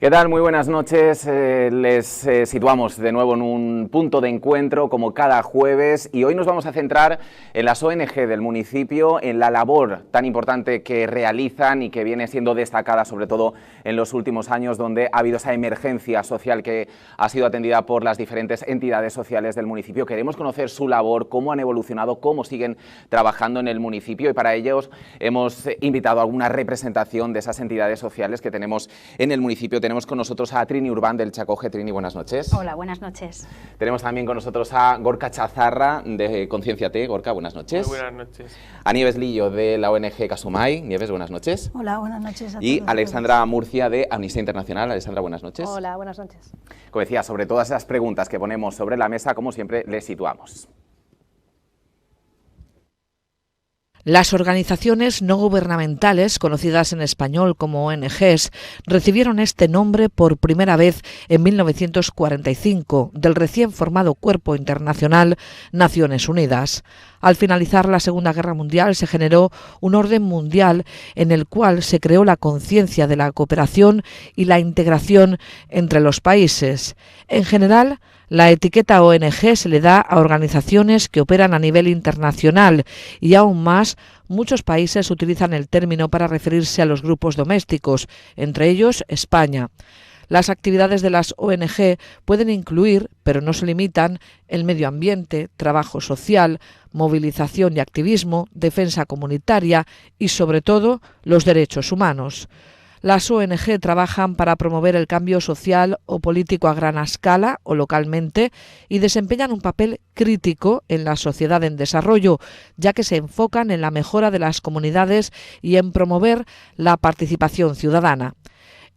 ¿Qué tal? Muy buenas noches. Les situamos de nuevo en un punto de encuentro como cada jueves y hoy nos vamos a centrar en las ONG del municipio, en la labor tan importante que realizan y que viene siendo destacada sobre todo en los últimos años, donde ha habido esa emergencia social que ha sido atendida por las diferentes entidades sociales del municipio. Queremos conocer su labor, cómo han evolucionado, cómo siguen trabajando en el municipio, y para ellos hemos invitado a alguna representación de esas entidades sociales que tenemos en el municipio. Tenemos con nosotros a Trini Urbán del Chacoge. Trini, buenas noches. Hola, buenas noches. Tenemos también con nosotros a Gorka Chazarra de Concienciate. Gorka, buenas noches. Muy buenas noches. A Nieves Lillo de la ONG Casumay. Nieves, buenas noches. Hola, buenas noches a todos. Y Alexandra Murcia de Amnistía Internacional. Alexandra, buenas noches. Hola, buenas noches. Como decía, sobre todas esas preguntas que ponemos sobre la mesa, como siempre, les situamos. Las organizaciones no gubernamentales, conocidas en español como ONGs, recibieron este nombre por primera vez en 1945 del recién formado Cuerpo Internacional Naciones Unidas. Al finalizar la Segunda Guerra Mundial se generó un orden mundial en el cual se creó la conciencia de la cooperación y la integración entre los países. En general, la etiqueta ONG se le da a organizaciones que operan a nivel internacional y aún más, muchos países utilizan el término para referirse a los grupos domésticos, entre ellos España. Las actividades de las ONG pueden incluir, pero no se limitan, el medio ambiente, trabajo social, movilización y activismo, defensa comunitaria y, sobre todo, los derechos humanos. Las ONG trabajan para promover el cambio social o político a gran escala o localmente y desempeñan un papel crítico en la sociedad en desarrollo, ya que se enfocan en la mejora de las comunidades y en promover la participación ciudadana.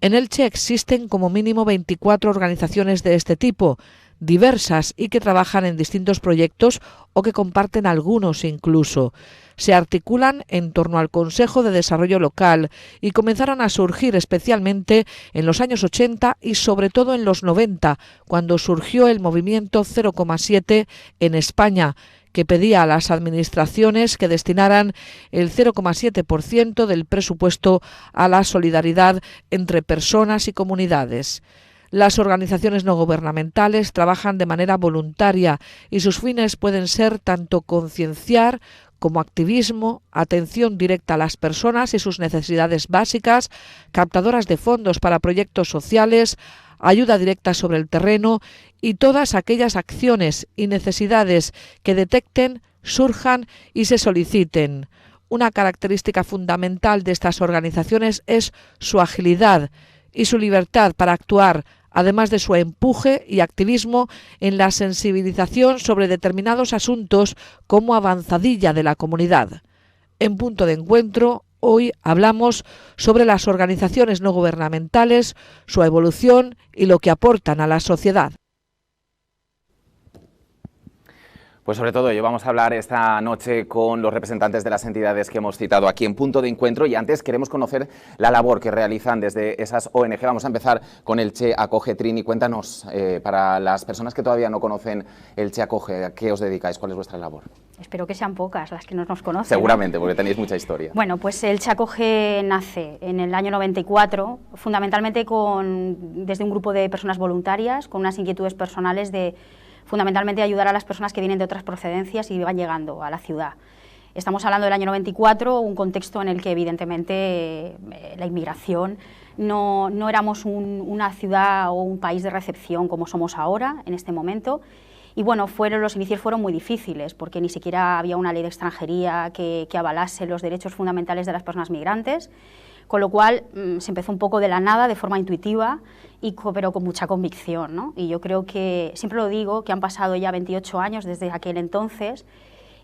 En Elche existen como mínimo 24 organizaciones de este tipo, diversas y que trabajan en distintos proyectos o que comparten algunos incluso. Se articulan en torno al Consejo de Desarrollo Local y comenzaron a surgir especialmente en los años 80 y sobre todo en los 90, cuando surgió el movimiento 0,7 en España, que pedía a las administraciones que destinaran el 0,7% del presupuesto a la solidaridad entre personas y comunidades. Las organizaciones no gubernamentales trabajan de manera voluntaria y sus fines pueden ser tanto concienciar como activismo, atención directa a las personas y sus necesidades básicas, captadoras de fondos para proyectos sociales, ayuda directa sobre el terreno y todas aquellas acciones y necesidades que detecten, surjan y se soliciten. Una característica fundamental de estas organizaciones es su agilidad y su libertad para actuar, además de su empuje y activismo en la sensibilización sobre determinados asuntos como avanzadilla de la comunidad. En Punto de Encuentro, hoy hablamos sobre las organizaciones no gubernamentales, su evolución y lo que aportan a la sociedad. Pues sobre todo ello vamos a hablar esta noche con los representantes de las entidades que hemos citado aquí en Punto de Encuentro, y antes queremos conocer la labor que realizan desde esas ONG. Vamos a empezar con Elche Acoge. Trini, cuéntanos, para las personas que todavía no conocen Elche Acoge, ¿a qué os dedicáis? ¿Cuál es vuestra labor? Espero que sean pocas las que no nos conocen. Seguramente, ¿no? Porque tenéis mucha historia. Bueno, pues Elche Acoge nace en el año 94, fundamentalmente desde un grupo de personas voluntarias con unas inquietudes personales de fundamentalmente ayudar a las personas que vienen de otras procedencias y van llegando a la ciudad. Estamos hablando del año 94, un contexto en el que evidentemente la inmigración no éramos una ciudad o un país de recepción como somos ahora, en este momento, y bueno, los inicios fueron muy difíciles porque ni siquiera había una ley de extranjería que avalase los derechos fundamentales de las personas migrantes, con lo cual se empezó un poco de la nada, de forma intuitiva, pero con mucha convicción, ¿no? Y yo creo que, siempre lo digo, que han pasado ya 28 años desde aquel entonces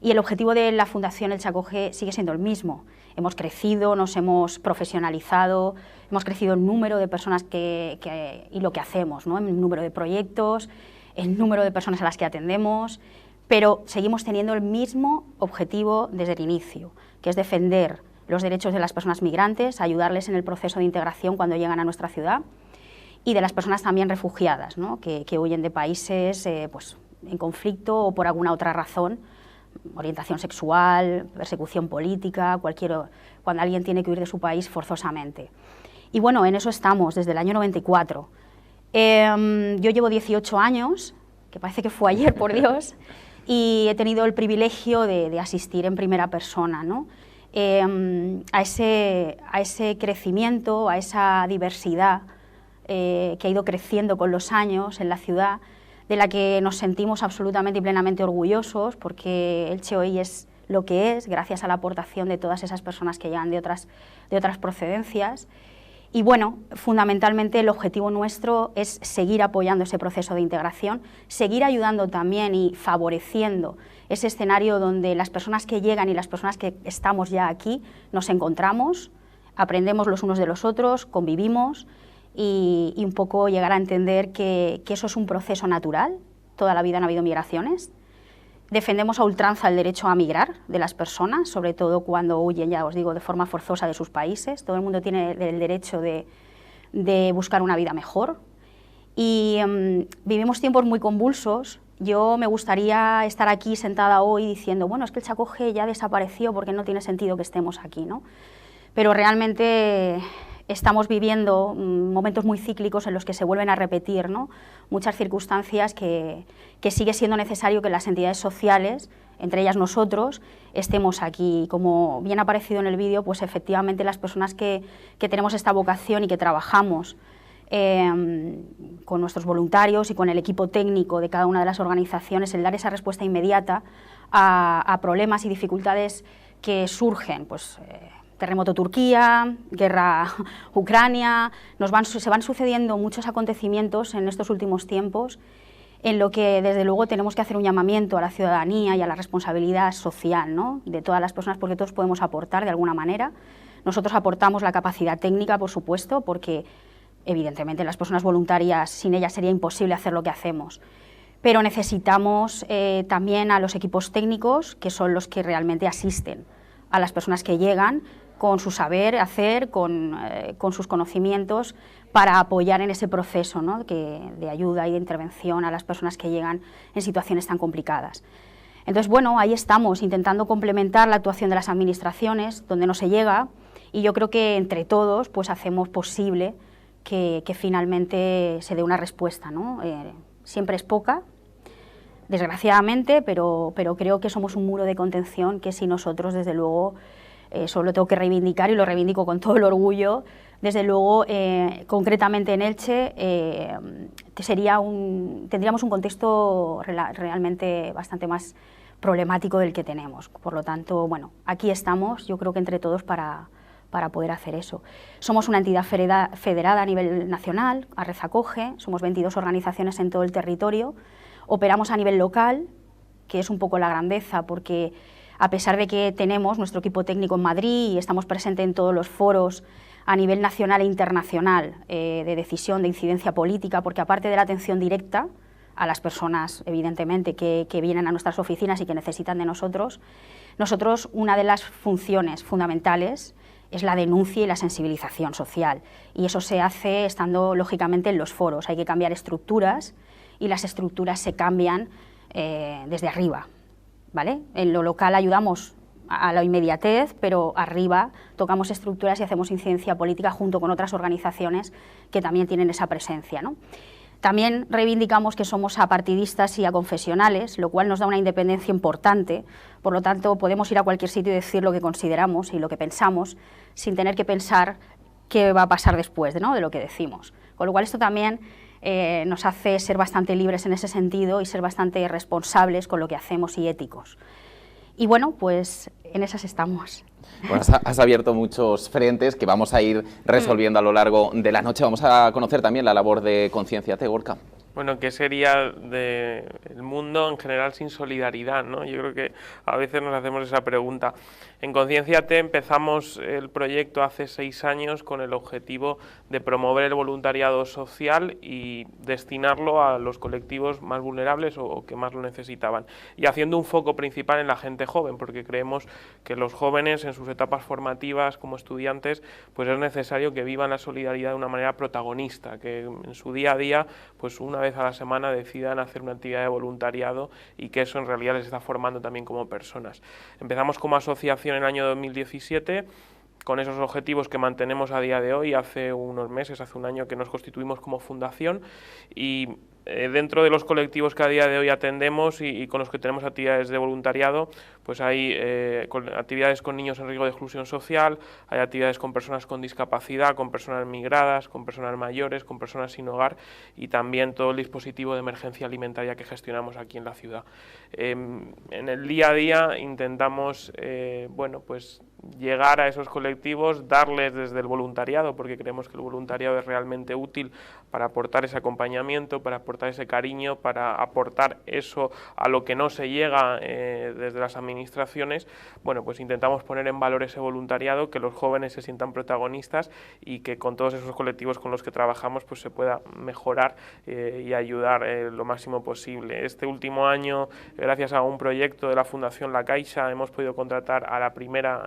y el objetivo de la Fundación Elche Acoge sigue siendo el mismo. Hemos crecido, nos hemos profesionalizado, hemos crecido el número de personas y lo que hacemos, ¿no? El número de proyectos, el número de personas a las que atendemos, pero seguimos teniendo el mismo objetivo desde el inicio, que es defender los derechos de las personas migrantes, ayudarles en el proceso de integración cuando llegan a nuestra ciudad, y de las personas también refugiadas, ¿no? que huyen de países pues, en conflicto o por alguna otra razón, orientación sexual, persecución política, cuando alguien tiene que huir de su país forzosamente. Y bueno, en eso estamos desde el año 94. Yo llevo 18 años, que parece que fue ayer, por Dios, y he tenido el privilegio de asistir en primera persona, ¿no? A ese crecimiento, a esa diversidad que ha ido creciendo con los años en la ciudad, de la que nos sentimos absolutamente y plenamente orgullosos, porque Elche hoy es lo que es, gracias a la aportación de todas esas personas que llegan de otras procedencias. Y bueno, fundamentalmente el objetivo nuestro es seguir apoyando ese proceso de integración, seguir ayudando también y favoreciendo ese escenario donde las personas que llegan y las personas que estamos ya aquí nos encontramos, aprendemos los unos de los otros, convivimos y un poco llegar a entender que eso es un proceso natural. Toda la vida han habido migraciones. Defendemos a ultranza el derecho a migrar de las personas, sobre todo cuando huyen, ya os digo, de forma forzosa de sus países. Todo el mundo tiene el derecho de buscar una vida mejor. Y vivimos tiempos muy convulsos. Yo me gustaría estar aquí sentada hoy diciendo, bueno, es que el Chacoge ya desapareció porque no tiene sentido que estemos aquí, ¿no? Pero realmente estamos viviendo momentos muy cíclicos en los que se vuelven a repetir, ¿no? Muchas circunstancias que sigue siendo necesario que las entidades sociales, entre ellas nosotros, estemos aquí. Como bien ha aparecido en el vídeo, pues efectivamente las personas que tenemos esta vocación y que trabajamos con nuestros voluntarios y con el equipo técnico de cada una de las organizaciones, el dar esa respuesta inmediata a problemas y dificultades que surgen, pues terremoto Turquía, guerra Ucrania, se van sucediendo muchos acontecimientos en estos últimos tiempos en lo que desde luego tenemos que hacer un llamamiento a la ciudadanía y a la responsabilidad social, ¿no?, de todas las personas, porque todos podemos aportar de alguna manera. Nosotros aportamos la capacidad técnica, por supuesto, porque evidentemente las personas voluntarias, sin ellas sería imposible hacer lo que hacemos. Pero necesitamos también a los equipos técnicos, que son los que realmente asisten a las personas que llegan, con su saber hacer, con sus conocimientos, para apoyar en ese proceso, ¿no?, de ayuda y de intervención a las personas que llegan en situaciones tan complicadas. Entonces, bueno, ahí estamos, intentando complementar la actuación de las administraciones, donde no se llega, y yo creo que entre todos pues hacemos posible que finalmente se dé una respuesta, ¿no? Siempre es poca, desgraciadamente, pero creo que somos un muro de contención que si nosotros, desde luego, solo tengo que reivindicar, y lo reivindico con todo el orgullo, desde luego, concretamente en Elche, tendríamos un contexto realmente bastante más problemático del que tenemos. Por lo tanto, bueno, aquí estamos, yo creo que entre todos para poder hacer eso. Somos una entidad federada a nivel nacional, Arrezacoge, somos 22 organizaciones en todo el territorio, operamos a nivel local, que es un poco la grandeza, porque a pesar de que tenemos nuestro equipo técnico en Madrid y estamos presentes en todos los foros a nivel nacional e internacional de decisión, de incidencia política, porque aparte de la atención directa a las personas, evidentemente, que vienen a nuestras oficinas y que necesitan de nosotros, una de las funciones fundamentales es la denuncia y la sensibilización social, y eso se hace estando lógicamente en los foros. Hay que cambiar estructuras y las estructuras se cambian desde arriba, ¿vale? En lo local ayudamos a la inmediatez, pero arriba tocamos estructuras y hacemos incidencia política junto con otras organizaciones que también tienen esa presencia, ¿no? También reivindicamos que somos apartidistas y aconfesionales, lo cual nos da una independencia importante. Por lo tanto, podemos ir a cualquier sitio y decir lo que consideramos y lo que pensamos, sin tener que pensar qué va a pasar después, ¿no?, de lo que decimos. Con lo cual, esto también nos hace ser bastante libres en ese sentido y ser bastante responsables con lo que hacemos y éticos. Y bueno, pues en esas estamos. Bueno, has abierto muchos frentes que vamos a ir resolviendo a lo largo de la noche. Vamos a conocer también la labor de Concienciate, Gorka. Bueno, ¿qué sería del mundo en general sin solidaridad, ¿no? Yo creo que a veces nos hacemos esa pregunta. En Concienciate empezamos el proyecto hace 6 años con el objetivo de promover el voluntariado social y destinarlo a los colectivos más vulnerables o que más lo necesitaban. Y haciendo un foco principal en la gente joven, porque creemos que los jóvenes en sus etapas formativas como estudiantes, pues es necesario que vivan la solidaridad de una manera protagonista, que en su día a día, pues una vez a la semana decidan hacer una actividad de voluntariado y que eso en realidad les está formando también como personas. Empezamos como asociación en el año 2017, con esos objetivos que mantenemos a día de hoy. Hace unos meses, hace un año que nos constituimos como fundación, y dentro de los colectivos que a día de hoy atendemos y con los que tenemos actividades de voluntariado, pues hay actividades con niños en riesgo de exclusión social, hay actividades con personas con discapacidad, con personas migradas, con personas mayores, con personas sin hogar, y también todo el dispositivo de emergencia alimentaria que gestionamos aquí en la ciudad. En el día a día intentamos bueno, pues llegar a esos colectivos, darles desde el voluntariado, porque creemos que el voluntariado es realmente útil para aportar ese acompañamiento, para aportar ese cariño, para aportar eso a lo que no se llega desde las administraciones. Bueno, pues intentamos poner en valor ese voluntariado, que los jóvenes se sientan protagonistas y que con todos esos colectivos con los que trabajamos pues se pueda mejorar y ayudar lo máximo posible. Este último año, gracias a un proyecto de la Fundación La Caixa, hemos podido contratar a la primera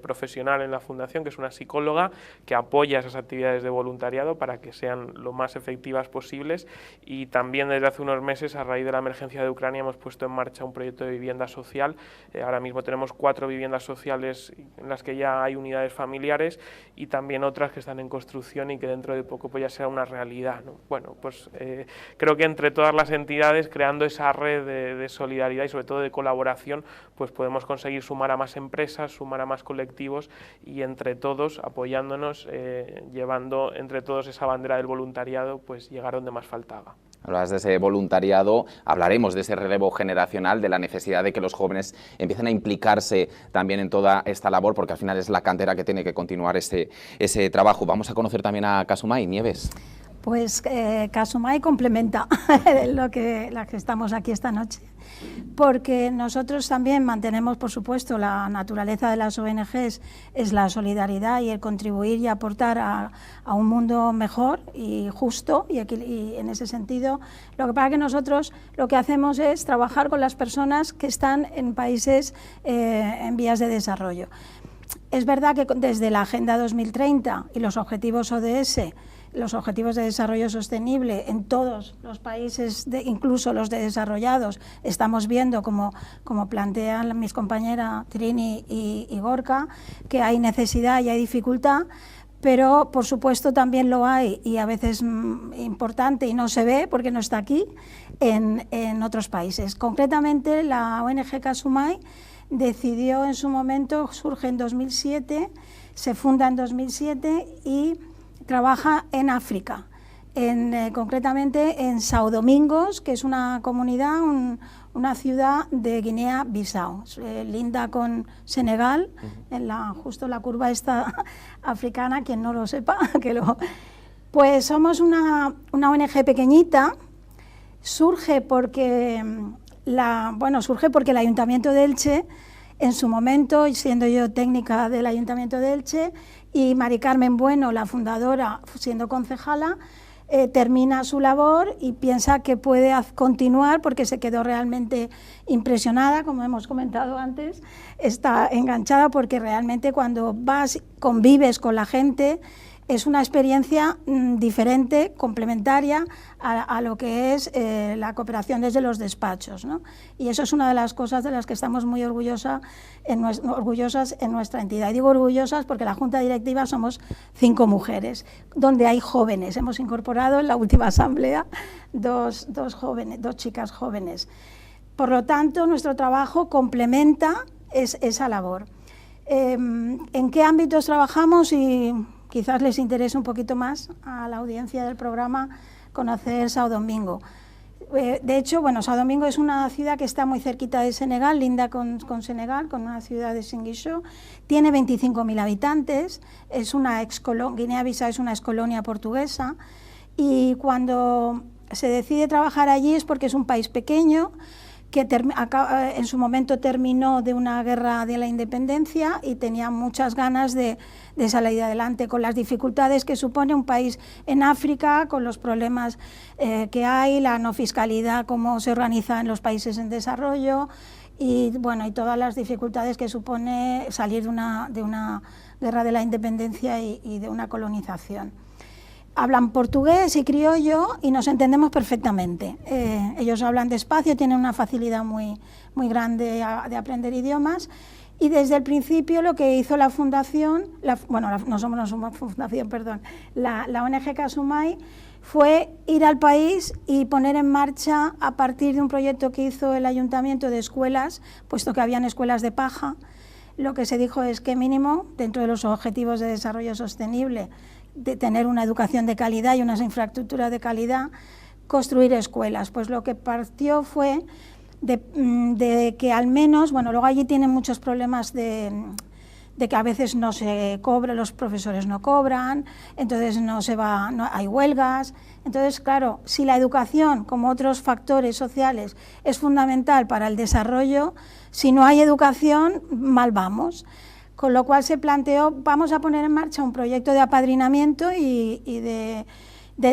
profesional en la Fundación, que es una psicóloga que apoya esas actividades de voluntariado para que sean lo más efectivas posibles, y también desde hace unos meses, a raíz de la emergencia de Ucrania, hemos puesto en marcha un proyecto de vivienda social. Ahora mismo tenemos 4 viviendas sociales en las que ya hay unidades familiares, y también otras que están en construcción y que dentro de poco pues ya será una realidad, ¿no? Bueno, pues creo que entre todas las entidades, creando esa red de solidaridad y sobre todo de colaboración, pues podemos conseguir sumar a más empresas, sumar a más colectivos, y entre todos, apoyándonos, llevando entre todos esa bandera del voluntariado, pues llegar donde más faltaba. Hablabas de ese voluntariado, hablaremos de ese relevo generacional, de la necesidad de que los jóvenes empiecen a implicarse también en toda esta labor, porque al final es la cantera que tiene que continuar ese trabajo. Vamos a conocer también a Kasumai. Nieves. Pues Kasumai complementa la que estamos aquí esta noche, porque nosotros también mantenemos, por supuesto, la naturaleza de las ONGs es la solidaridad y el contribuir y aportar a un mundo mejor y justo, y en ese sentido, lo que pasa es que nosotros lo que hacemos es trabajar con las personas que están en países en vías de desarrollo. Es verdad que desde la Agenda 2030 y los objetivos ODS, los Objetivos de Desarrollo Sostenible en todos los países, incluso los desarrollados, estamos viendo, como plantean mis compañeras Trini y Gorka, que hay necesidad y hay dificultad, pero por supuesto también lo hay, y a veces importante y no se ve porque no está aquí, en otros países. Concretamente la ONG Kasumai decidió en su momento, surge en 2007, se funda en 2007 y trabaja en África, concretamente en São Domingos, que es una comunidad, una ciudad de Guinea-Bissau, linda con Senegal, justo la curva esta africana, quien no lo sepa, pues somos una ONG pequeñita. Surge porque el Ayuntamiento de Elche, en su momento, y siendo yo técnica del Ayuntamiento de Elche, y Mari Carmen Bueno, la fundadora, siendo concejala, termina su labor y piensa que puede continuar, porque se quedó realmente impresionada, como hemos comentado antes, está enganchada, porque realmente cuando convives con la gente, es una experiencia diferente, complementaria a lo que es la cooperación desde los despachos, ¿no? Y eso es una de las cosas de las que estamos muy orgullosas en nuestra entidad. Y digo orgullosas porque la Junta Directiva somos 5 mujeres, donde hay jóvenes. Hemos incorporado en la última asamblea dos chicas jóvenes. Por lo tanto, nuestro trabajo complementa esa labor. ¿En qué ámbitos trabajamos? Y quizás les interese un poquito más a la audiencia del programa conocer São Domingo. De hecho, São Domingo es una ciudad que está muy cerquita de Senegal, linda con Senegal, con una ciudad de Ziguinchor. Tiene 25.000 habitantes, Guinea-Bissau es una excolonia portuguesa, y cuando se decide trabajar allí es porque es un país pequeño, que en su momento terminó de una guerra de la independencia y tenía muchas ganas de salir adelante, con las dificultades que supone un país en África, con los problemas que hay, la no fiscalidad, cómo se organiza en los países en desarrollo, y todas las dificultades que supone salir de una guerra de la independencia y de una colonización. Hablan portugués y criollo y nos entendemos perfectamente. Ellos hablan despacio, tienen una facilidad muy grande de aprender idiomas, Y desde el principio lo que hizo la fundación, no somos fundación, perdón, la ONG Kasumai, fue ir al país y poner en marcha, a partir de un proyecto que hizo el ayuntamiento de escuelas, puesto que habían escuelas de paja, lo que se dijo es que mínimo, dentro de los objetivos de desarrollo sostenible, de tener una educación de calidad y unas infraestructuras de calidad, construir escuelas. Pues lo que partió fue de que al menos, bueno, luego allí tienen muchos problemas de que a veces no se cobra, los profesores no cobran, entonces no hay huelgas. Entonces, claro, si la educación, como otros factores sociales, es fundamental para el desarrollo, si no hay educación, mal vamos. Con lo cual se planteó, vamos a poner en marcha un proyecto de apadrinamiento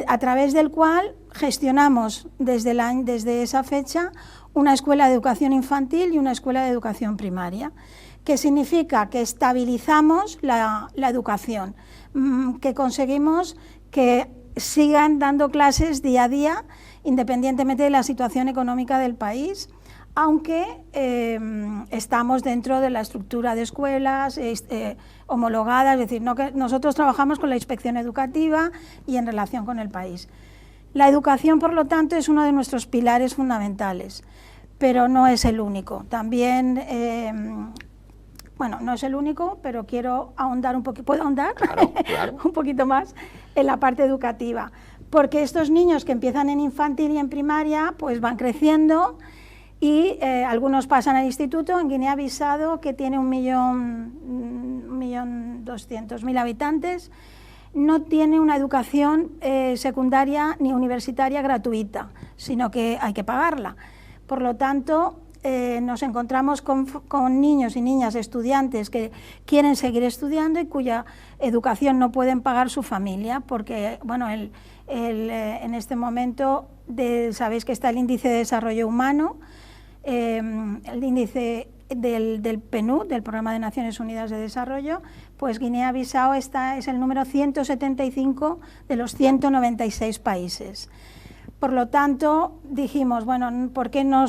a través del cual gestionamos desde esa fecha una escuela de educación infantil y una escuela de educación primaria, que significa que estabilizamos la educación, que conseguimos que sigan dando clases día a día, independientemente de la situación económica del país, aunque estamos dentro de la estructura de escuelas homologadas, es decir, nosotros trabajamos con la inspección educativa y en relación con el país. La educación, por lo tanto, es uno de nuestros pilares fundamentales, pero no es el único. También, no es el único, pero quiero ahondar un poquito, ¿puedo ahondar? Claro, claro. Un poquito más en la parte educativa, porque estos niños que empiezan en infantil y en primaria, pues van creciendo y algunos pasan al instituto. En Guinea-Bissau, que tiene 1.200.000 habitantes, no tiene una educación secundaria ni universitaria gratuita, sino que hay que pagarla. Por lo tanto, nos encontramos con niños y niñas estudiantes que quieren seguir estudiando y cuya educación no pueden pagar su familia, porque bueno, en este momento sabéis que está el índice de desarrollo humano, el índice del PNUD, del Programa de Naciones Unidas de Desarrollo, pues Guinea-Bissau es el número 175 de los 196 países. Por lo tanto, dijimos, bueno, ¿por qué no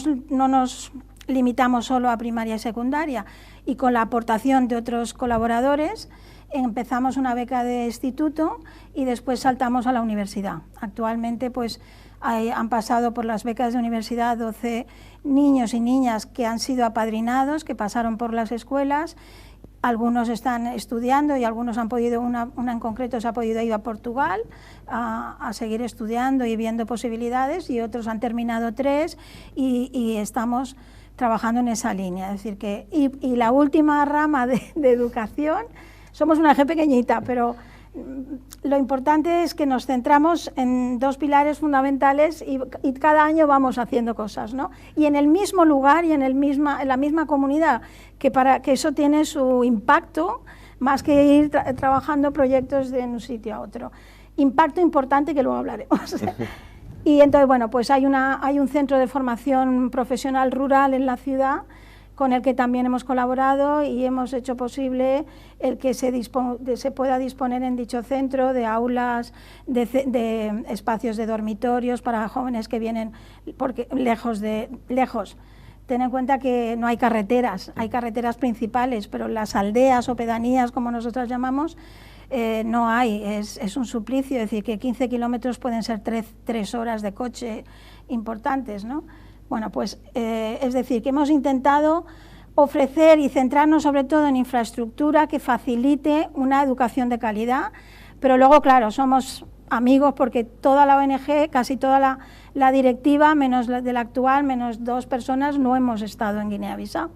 nos limitamos solo a primaria y secundaria? Y con la aportación de otros colaboradores empezamos una beca de instituto y después saltamos a la universidad. Actualmente pues han pasado por las becas de universidad 12 niños y niñas que han sido apadrinados, que pasaron por las escuelas. Algunos están estudiando y algunos han podido, una en concreto se ha podido ir a Portugal a seguir estudiando y viendo posibilidades, y otros han terminado 3 y estamos trabajando en esa línea. Es decir que, y la última rama de educación, somos una ONG pequeñita, pero lo importante es que nos centramos en 2 pilares fundamentales y cada año vamos haciendo cosas, ¿no? Y en el mismo lugar y en la misma comunidad, que eso tiene su impacto, más que ir trabajando proyectos de un sitio a otro. Impacto importante que luego hablaremos. Y entonces, bueno, pues hay un centro de formación profesional rural en la ciudad, con el que también hemos colaborado y hemos hecho posible el que se pueda disponer en dicho centro de aulas, de espacios de dormitorios para jóvenes que vienen lejos. Ten en cuenta que no hay carreteras, hay carreteras principales, pero las aldeas o pedanías, como nosotros llamamos, no hay, es un suplicio. Es decir, que 15 kilómetros pueden ser 3 horas de coche importantes, ¿no? Bueno, pues es decir, que hemos intentado ofrecer y centrarnos sobre todo en infraestructura que facilite una educación de calidad, pero luego, claro, somos amigos porque toda la ONG, casi toda la directiva, menos de la actual, menos 2 personas, no hemos estado en Guinea-Bissau.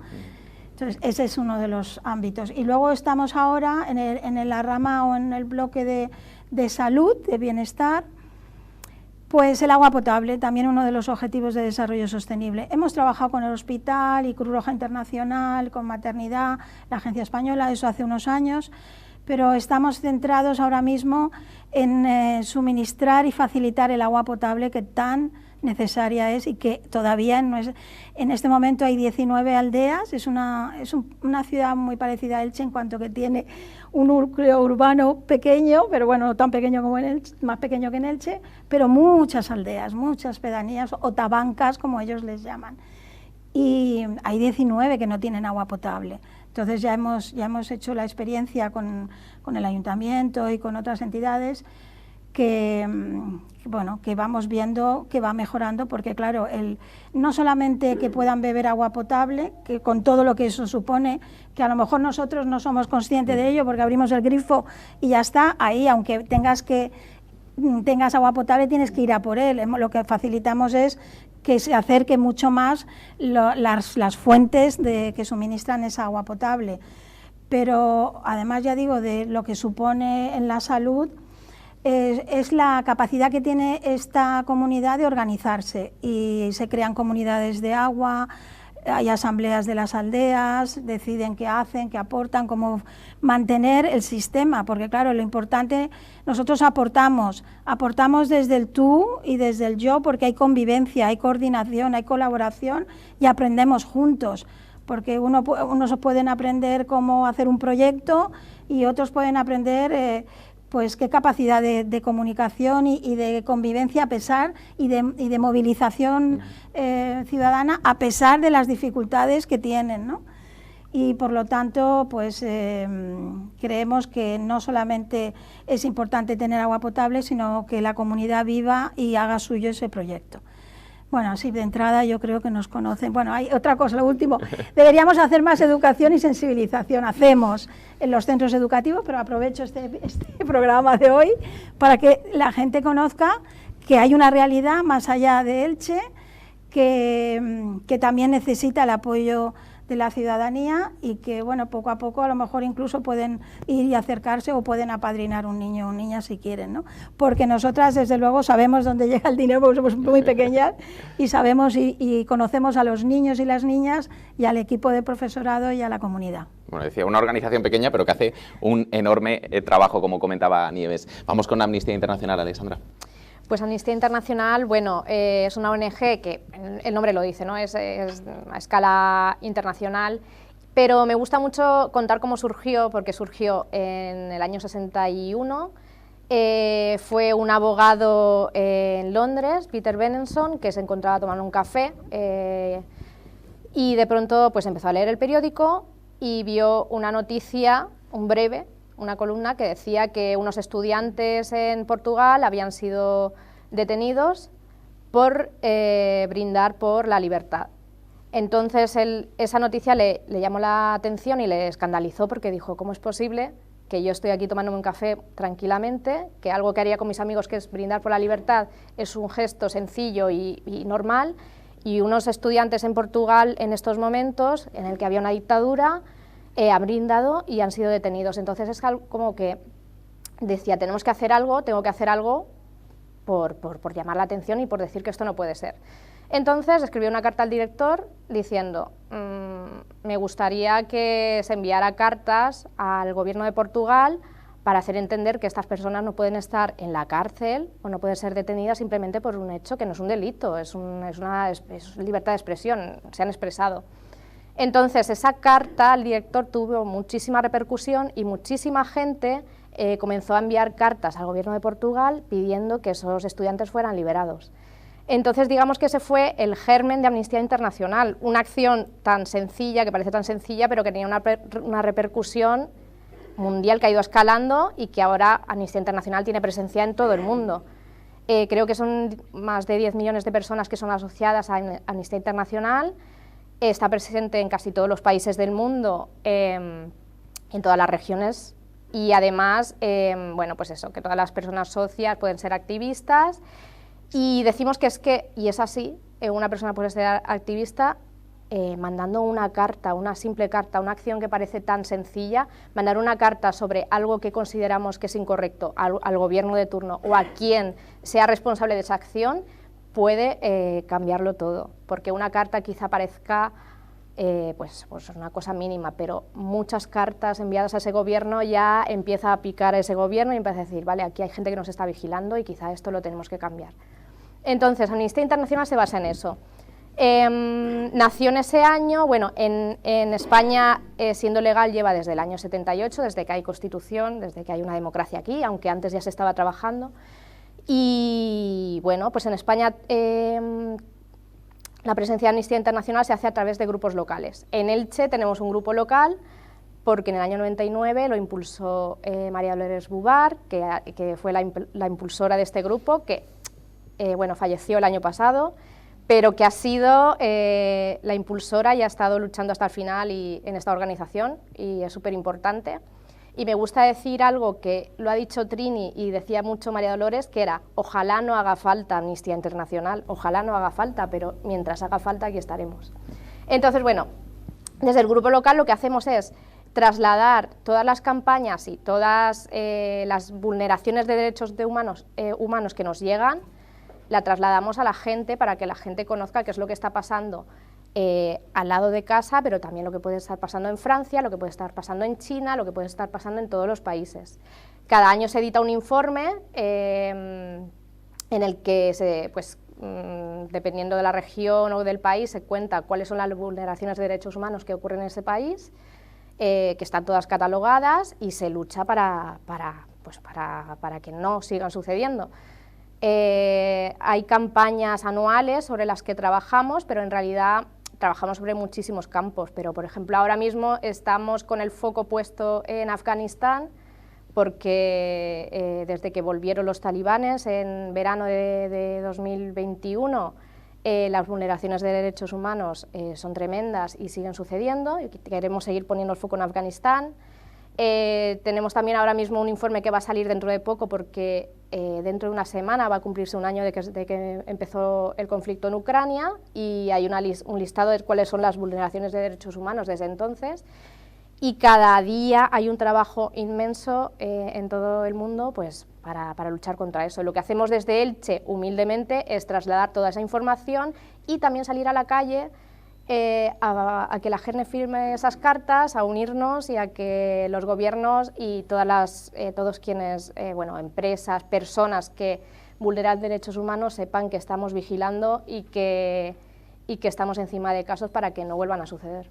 Entonces, ese es uno de los ámbitos. Y luego estamos ahora en la rama o en el bloque de salud, de bienestar. Pues el agua potable, también uno de los objetivos de desarrollo sostenible. Hemos trabajado con el hospital y Cruz Roja Internacional, con Maternidad, la Agencia Española, eso hace unos años, pero estamos centrados ahora mismo en suministrar y facilitar el agua potable que tan necesaria es y que todavía en este momento hay 19 aldeas. Es una ciudad muy parecida a Elche en cuanto que tiene un núcleo urbano pequeño, pero bueno, no tan pequeño como en Elche, más pequeño que en Elche, pero muchas aldeas, muchas pedanías o tabancas, como ellos les llaman. Y hay 19 que no tienen agua potable. Entonces ya hemos hecho la experiencia con el ayuntamiento y con otras entidades que vamos viendo que va mejorando, porque claro, no solamente que puedan beber agua potable, que con todo lo que eso supone, que a lo mejor nosotros no somos conscientes de ello porque abrimos el grifo y ya está, ahí aunque tengas agua potable tienes que ir a por él. Lo que facilitamos es que se acerque mucho más las fuentes que suministran esa agua potable. Pero además, ya digo, de lo que supone en la salud, es la capacidad que tiene esta comunidad de organizarse, y se crean comunidades de agua, hay asambleas de las aldeas, deciden qué hacen, qué aportan, cómo mantener el sistema, porque claro, lo importante, nosotros aportamos desde el tú y desde el yo, porque hay convivencia, hay coordinación, hay colaboración y aprendemos juntos, porque unos pueden aprender cómo hacer un proyecto y otros pueden aprender pues qué capacidad de comunicación y de convivencia a pesar y de movilización ciudadana a pesar de las dificultades que tienen, ¿no? Y por lo tanto, pues creemos que no solamente es importante tener agua potable, sino que la comunidad viva y haga suyo ese proyecto. Bueno, así de entrada yo creo que nos conocen. Bueno, hay otra cosa, lo último, deberíamos hacer más educación y sensibilización. Hacemos en los centros educativos, pero aprovecho este programa de hoy para que la gente conozca que hay una realidad más allá de Elche, que también necesita el apoyo de la ciudadanía y que, bueno, poco a poco a lo mejor incluso pueden ir y acercarse o pueden apadrinar un niño o niña si quieren, ¿no? Porque nosotras, desde luego, sabemos dónde llega el dinero porque somos muy pequeñas y sabemos y conocemos a los niños y las niñas y al equipo de profesorado y a la comunidad. Bueno, decía, una organización pequeña, pero que hace un enorme trabajo, como comentaba Nieves. Vamos con Amnistía Internacional, Alexandra. Pues Amnistía Internacional, bueno, es una ONG que el nombre lo dice, ¿no? Es a escala internacional, pero me gusta mucho contar cómo surgió, porque surgió en el año 61, fue un abogado en Londres, Peter Benenson, que se encontraba tomando un café y de pronto pues empezó a leer el periódico y vio una noticia, una columna que decía que unos estudiantes en Portugal habían sido detenidos por brindar por la libertad. Entonces esa noticia le llamó la atención y le escandalizó, porque dijo, ¿cómo es posible que yo estoy aquí tomándome un café tranquilamente, que algo que haría con mis amigos, que es brindar por la libertad, es un gesto sencillo y normal, y unos estudiantes en Portugal en estos momentos en el que había una dictadura han brindado y han sido detenidos? Entonces es como que decía, tengo que hacer algo por llamar la atención y por decir que esto no puede ser. Entonces escribió una carta al director diciendo, me gustaría que se enviara cartas al gobierno de Portugal para hacer entender que estas personas no pueden estar en la cárcel o no pueden ser detenidas simplemente por un hecho que no es un delito, es libertad de expresión, se han expresado. Entonces, esa carta al director tuvo muchísima repercusión y muchísima gente comenzó a enviar cartas al gobierno de Portugal pidiendo que esos estudiantes fueran liberados. Entonces, digamos que ese fue el germen de Amnistía Internacional, una acción tan sencilla, que parece tan sencilla, pero que tenía una repercusión mundial que ha ido escalando y que ahora Amnistía Internacional tiene presencia en todo el mundo. Creo que son más de 10 millones de personas que son asociadas a Amnistía Internacional. Está presente en casi todos los países del mundo, en todas las regiones, y además, bueno, pues eso, que todas las personas socias pueden ser activistas, y decimos y es así, una persona puede ser activista mandando una carta, una simple carta, una acción que parece tan sencilla, mandar una carta sobre algo que consideramos que es incorrecto al gobierno de turno o a quien sea responsable de esa acción, puede cambiarlo todo, porque una carta quizá parezca pues una cosa mínima, pero muchas cartas enviadas a ese gobierno ya empieza a picar a ese gobierno y empieza a decir, vale, aquí hay gente que nos está vigilando y quizá esto lo tenemos que cambiar. Entonces, Amnistía Internacional se basa en eso. Nació en ese año, bueno, en España siendo legal lleva desde el año 78, desde que hay Constitución, desde que hay una democracia aquí, aunque antes ya se estaba trabajando. Y bueno, pues en España la presencia de Amnistía Internacional se hace a través de grupos locales. En Elche tenemos un grupo local porque en el año 99 lo impulsó María Dolores Bubar, que fue la impulsora de este grupo, que bueno, falleció el año pasado, pero que ha sido la impulsora y ha estado luchando hasta el final en esta organización, y es súper importante. Y me gusta decir algo que lo ha dicho Trini y decía mucho María Dolores, que era: ojalá no haga falta Amnistía Internacional, ojalá no haga falta, pero mientras haga falta aquí estaremos. Entonces, bueno, desde el grupo local lo que hacemos es trasladar todas las campañas y todas las vulneraciones de derechos humanos que nos llegan, la trasladamos a la gente para que la gente conozca qué es lo que está pasando al lado de casa, pero también lo que puede estar pasando en Francia, lo que puede estar pasando en China, lo que puede estar pasando en todos los países. Cada año se edita un informe en el que, dependiendo de la región o del país, se cuenta cuáles son las vulneraciones de derechos humanos que ocurren en ese país, que están todas catalogadas, y se lucha para que no sigan sucediendo. Hay campañas anuales sobre las que trabajamos, pero en realidad trabajamos sobre muchísimos campos. Pero, por ejemplo, ahora mismo estamos con el foco puesto en Afganistán, porque desde que volvieron los talibanes en verano de 2021, las vulneraciones de derechos humanos son tremendas y siguen sucediendo, y queremos seguir poniendo el foco en Afganistán. Tenemos también ahora mismo un informe que va a salir dentro de poco, porque dentro de una semana va a cumplirse un año de que empezó el conflicto en Ucrania, y hay un listado de cuáles son las vulneraciones de derechos humanos desde entonces, y cada día hay un trabajo inmenso en todo el mundo pues, para luchar contra eso. Lo que hacemos desde Elche, humildemente, es trasladar toda esa información y también salir a la calle a que la gente firme esas cartas, a unirnos, y a que los gobiernos y todos quienes, empresas, personas que vulneran derechos humanos, sepan que estamos vigilando y que estamos encima de casos para que no vuelvan a suceder.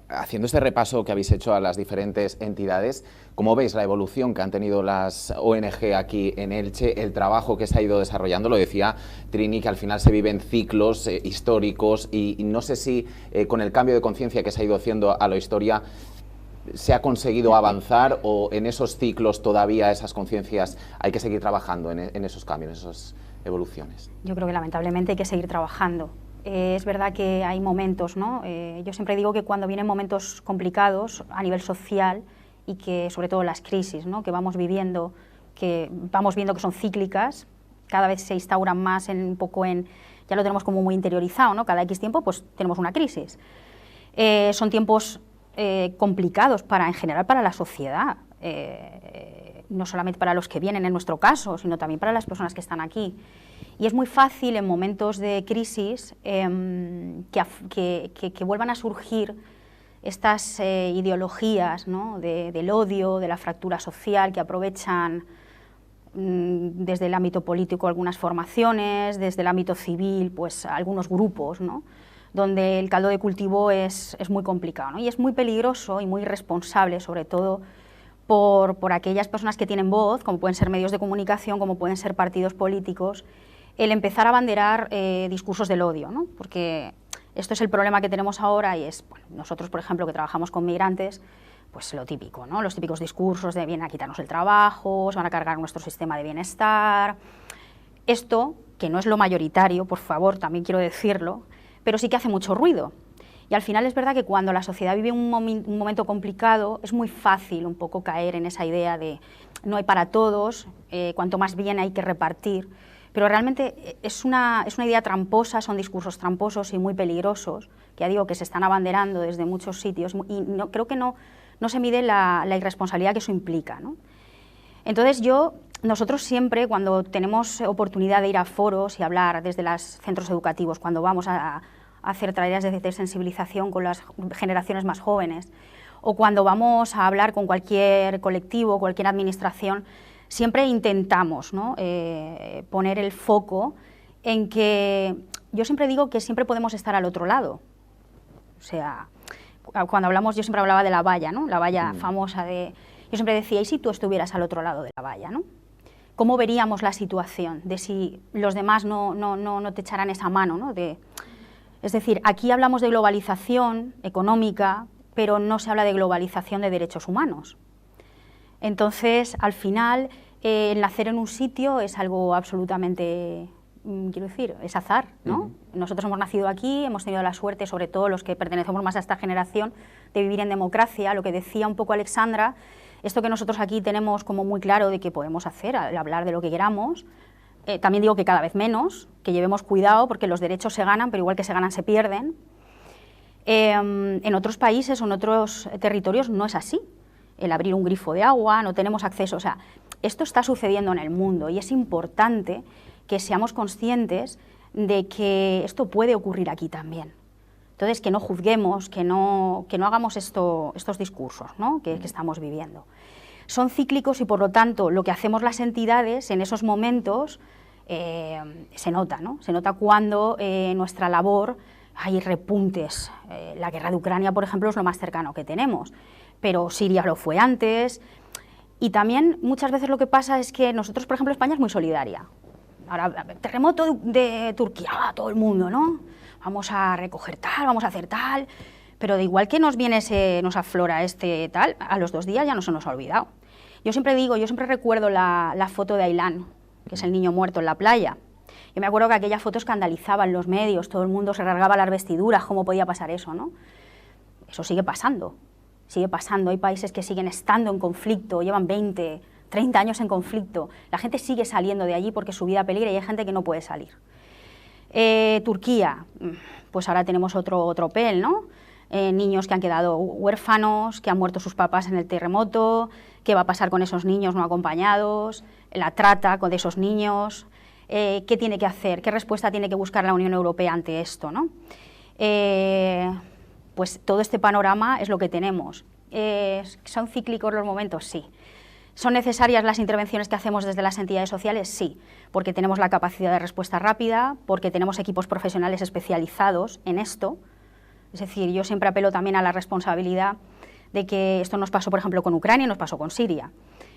Haciendo este repaso que habéis hecho a las diferentes entidades, ¿cómo veis la evolución que han tenido las ONG aquí en Elche, el trabajo que se ha ido desarrollando? Lo decía Trini, que al final se viven ciclos históricos, y no sé si con el cambio de conciencia que se ha ido haciendo a la historia se ha conseguido avanzar, o en esos ciclos todavía esas conciencias hay que seguir trabajando en esos cambios, en esas evoluciones. Yo creo que lamentablemente hay que seguir trabajando. Es verdad que hay momentos, ¿no? Yo siempre digo que cuando vienen momentos complicados a nivel social, y que sobre todo las crisis, ¿no?, que vamos viendo que son cíclicas, cada vez se instauran más ya lo tenemos como muy interiorizado, ¿no? Cada X tiempo pues tenemos una crisis. Son tiempos complicados en general para la sociedad, no solamente para los que vienen en nuestro caso, sino también para las personas que están aquí. Y es muy fácil en momentos de crisis que vuelvan a surgir estas ideologías, ¿no?, del odio, de la fractura social, que aprovechan desde el ámbito político algunas formaciones, desde el ámbito civil pues algunos grupos, ¿no?, donde el caldo de cultivo es muy complicado, ¿no? Y es muy peligroso y muy irresponsable, sobre todo por aquellas personas que tienen voz, como pueden ser medios de comunicación, como pueden ser partidos políticos, el empezar a abanderar discursos del odio, ¿no? Porque esto es el problema que tenemos ahora, y es, nosotros, por ejemplo, que trabajamos con migrantes, pues lo típico, ¿no? Los típicos discursos de vienen a quitarnos el trabajo, se van a cargar nuestro sistema de bienestar. Esto, que no es lo mayoritario, por favor, también quiero decirlo, pero sí que hace mucho ruido. Y al final es verdad que cuando la sociedad vive un momento complicado, es muy fácil un poco caer en esa idea de no hay para todos, cuanto más bien hay que repartir. Pero realmente es una idea tramposa, son discursos tramposos y muy peligrosos, que ya digo que se están abanderando desde muchos sitios, y creo que no se mide la irresponsabilidad que eso implica, ¿no? Entonces nosotros siempre, cuando tenemos oportunidad de ir a foros y hablar desde los centros educativos, cuando vamos a hacer tareas de sensibilización con las generaciones más jóvenes, o cuando vamos a hablar con cualquier colectivo, cualquier administración, siempre intentamos, ¿no?, poner el foco en que yo siempre digo que siempre podemos estar al otro lado. O sea, cuando hablamos, yo siempre hablaba de la valla, ¿no?, la valla famosa yo siempre decía, ¿y si tú estuvieras al otro lado de la valla, ¿no? ¿Cómo veríamos la situación de si los demás no te echaran esa mano, ¿no? Es decir, aquí hablamos de globalización económica, pero no se habla de globalización de derechos humanos. Entonces, al final, el nacer en un sitio es algo absolutamente, quiero decir, es azar, ¿no? Nosotros hemos nacido aquí, hemos tenido la suerte, sobre todo los que pertenecemos más a esta generación, de vivir en democracia. Lo que decía un poco Alexandra, esto que nosotros aquí tenemos como muy claro de que podemos hacer, hablar de lo que queramos. También digo que cada vez menos, que llevemos cuidado porque los derechos se ganan, pero igual que se ganan se pierden. En otros países o en otros territorios no es así. El abrir un grifo de agua, no tenemos acceso. O sea, esto está sucediendo en el mundo y es importante que seamos conscientes de que esto puede ocurrir aquí también. Entonces, que no juzguemos, que no hagamos estos discursos, ¿no?, que estamos viviendo. Son cíclicos y, por lo tanto, lo que hacemos las entidades en esos momentos se nota, ¿no? Se nota cuando nuestra labor hay repuntes. La guerra de Ucrania, por ejemplo, es lo más cercano que tenemos, pero Siria lo fue antes. Y también muchas veces lo que pasa es que nosotros, por ejemplo, España es muy solidaria. Ahora, terremoto de Turquía, todo el mundo, ¿no? Vamos a recoger tal, vamos a hacer tal, pero de igual que nos viene nos aflora tal, a los 2 días ya no se nos ha olvidado. Yo siempre recuerdo la foto de Ailán, que es el niño muerto en la playa. Yo me acuerdo que aquella foto escandalizaba en los medios, todo el mundo se rasgaba las vestiduras, ¿cómo podía pasar eso, no? Eso sigue pasando, hay países que siguen estando en conflicto, llevan 20, 30 años en conflicto, la gente sigue saliendo de allí porque su vida peligra y hay gente que no puede salir. Turquía, pues ahora tenemos otro tropel, ¿no? Niños que han quedado huérfanos, que han muerto sus papás en el terremoto, qué va a pasar con esos niños no acompañados, la trata de esos niños, qué tiene que hacer, qué respuesta tiene que buscar la Unión Europea ante esto, ¿no? Pues todo este panorama es lo que tenemos. ¿Son cíclicos los momentos? Sí. ¿Son necesarias las intervenciones que hacemos desde las entidades sociales? Sí, porque tenemos la capacidad de respuesta rápida, porque tenemos equipos profesionales especializados en esto. Es decir, yo siempre apelo también a la responsabilidad de que esto nos pasó, por ejemplo, con Ucrania y nos pasó con Siria.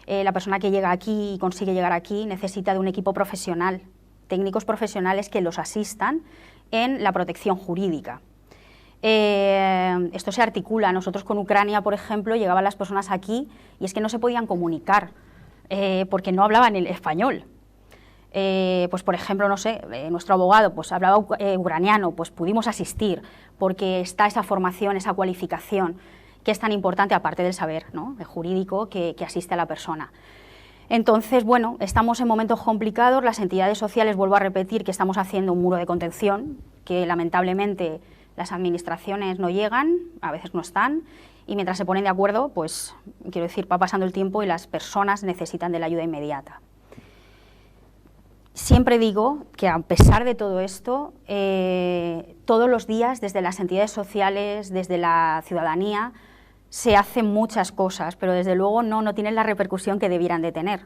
La persona que llega aquí y consigue llegar aquí necesita de un equipo profesional, técnicos profesionales que los asistan en la protección jurídica. Esto se articula. Nosotros con Ucrania, por ejemplo, llegaban las personas aquí y es que no se podían comunicar porque no hablaban el español. Pues por ejemplo, no sé, nuestro abogado pues hablaba ucraniano, pues pudimos asistir porque está esa formación, esa cualificación que es tan importante, aparte del saber, ¿no?, el jurídico que asiste a la persona. Entonces, bueno, estamos en momentos complicados, las entidades sociales, vuelvo a repetir, que estamos haciendo un muro de contención, que lamentablemente las administraciones no llegan, a veces no están, y mientras se ponen de acuerdo, pues, quiero decir, va pasando el tiempo y las personas necesitan de la ayuda inmediata. Siempre digo que a pesar de todo esto, todos los días, desde las entidades sociales, desde la ciudadanía, se hacen muchas cosas, pero desde luego no tienen la repercusión que debieran de tener.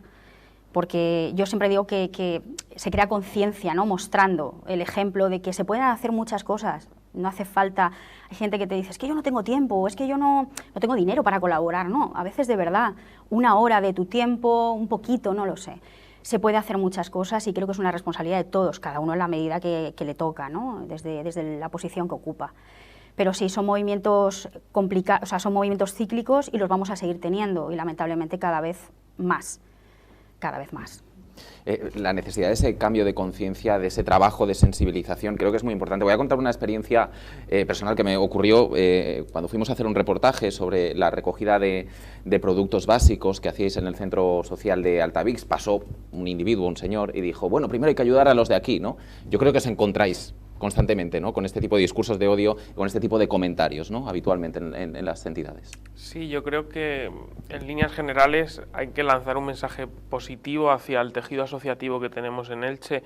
Porque yo siempre digo que se crea conciencia, ¿no?, mostrando el ejemplo de que se pueden hacer muchas cosas. No hace falta, hay gente que te dice, es que yo no tengo tiempo, o es que yo no tengo dinero para colaborar. No, a veces de verdad, 1 hora de tu tiempo, un poquito, no lo sé. Se puede hacer muchas cosas y creo que es una responsabilidad de todos, cada uno en la medida que le toca, ¿no?, desde la posición que ocupa. Pero sí, son movimientos complicados, o sea, son movimientos cíclicos y los vamos a seguir teniendo y lamentablemente cada vez más. La necesidad de ese cambio de conciencia, de ese trabajo de sensibilización, creo que es muy importante. Voy a contar una experiencia personal que me ocurrió cuando fuimos a hacer un reportaje sobre la recogida de productos básicos que hacíais en el centro social de Altavix. Pasó un individuo, un señor, y dijo, bueno, primero hay que ayudar a los de aquí, ¿no? Yo creo que os encontráis constantemente, ¿no?, con este tipo de discursos de odio, con este tipo de comentarios, ¿no?, habitualmente en las entidades. Sí, yo creo que en líneas generales hay que lanzar un mensaje positivo hacia el tejido asociativo que tenemos en Elche.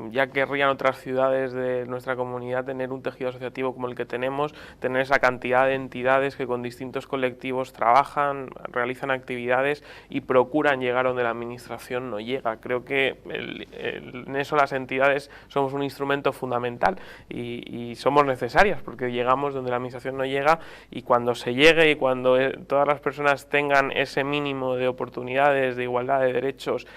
Ya querrían otras ciudades de nuestra comunidad tener un tejido asociativo como el que tenemos, tener esa cantidad de entidades que con distintos colectivos trabajan, realizan actividades y procuran llegar donde la administración no llega. Creo que en eso las entidades somos un instrumento fundamental fundamental y somos necesarias porque llegamos donde la administración no llega, y cuando se llegue y cuando todas las personas tengan ese mínimo de oportunidades, de igualdad de derechos,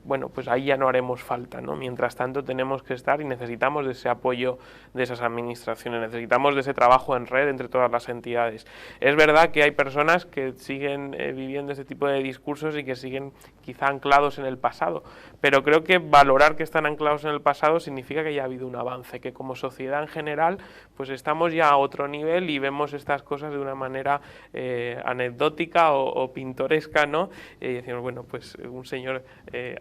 bueno, pues ahí ya no haremos falta, ¿no? Mientras tanto tenemos que estar y necesitamos de ese apoyo de esas administraciones, necesitamos de ese trabajo en red entre todas las entidades. Es verdad que hay personas que siguen viviendo este tipo de discursos y que siguen quizá anclados en el pasado, pero creo que valorar que están anclados en el pasado significa que ya ha habido un avance, que como sociedad en general pues estamos ya a otro nivel y vemos estas cosas de una manera anecdótica o pintoresca, ¿no? Y decimos, bueno, pues un señor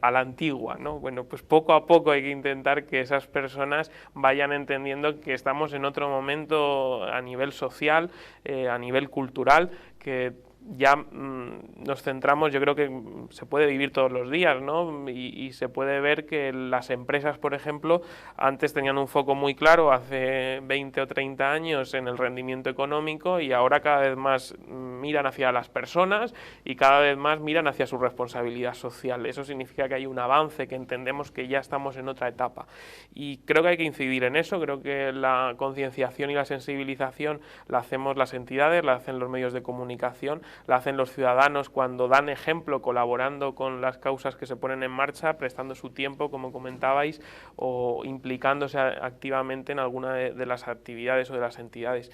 a la antigua, ¿no? Bueno, pues poco a poco hay que intentar que esas personas vayan entendiendo que estamos en otro momento a nivel social, a nivel cultural, que ya nos centramos, yo creo que se puede vivir todos los días, ¿no? Y se puede ver que las empresas, por ejemplo, antes tenían un foco muy claro, hace 20 o 30 años, en el rendimiento económico, y ahora cada vez más miran hacia las personas y cada vez más miran hacia su responsabilidad social. Eso significa que hay un avance, que entendemos que ya estamos en otra etapa. Y creo que hay que incidir en eso, creo que la concienciación y la sensibilización la hacemos las entidades, la hacen los medios de comunicación, la hacen los ciudadanos cuando dan ejemplo, colaborando con las causas que se ponen en marcha, prestando su tiempo, como comentabais, o implicándose activamente en alguna de las actividades o de las entidades.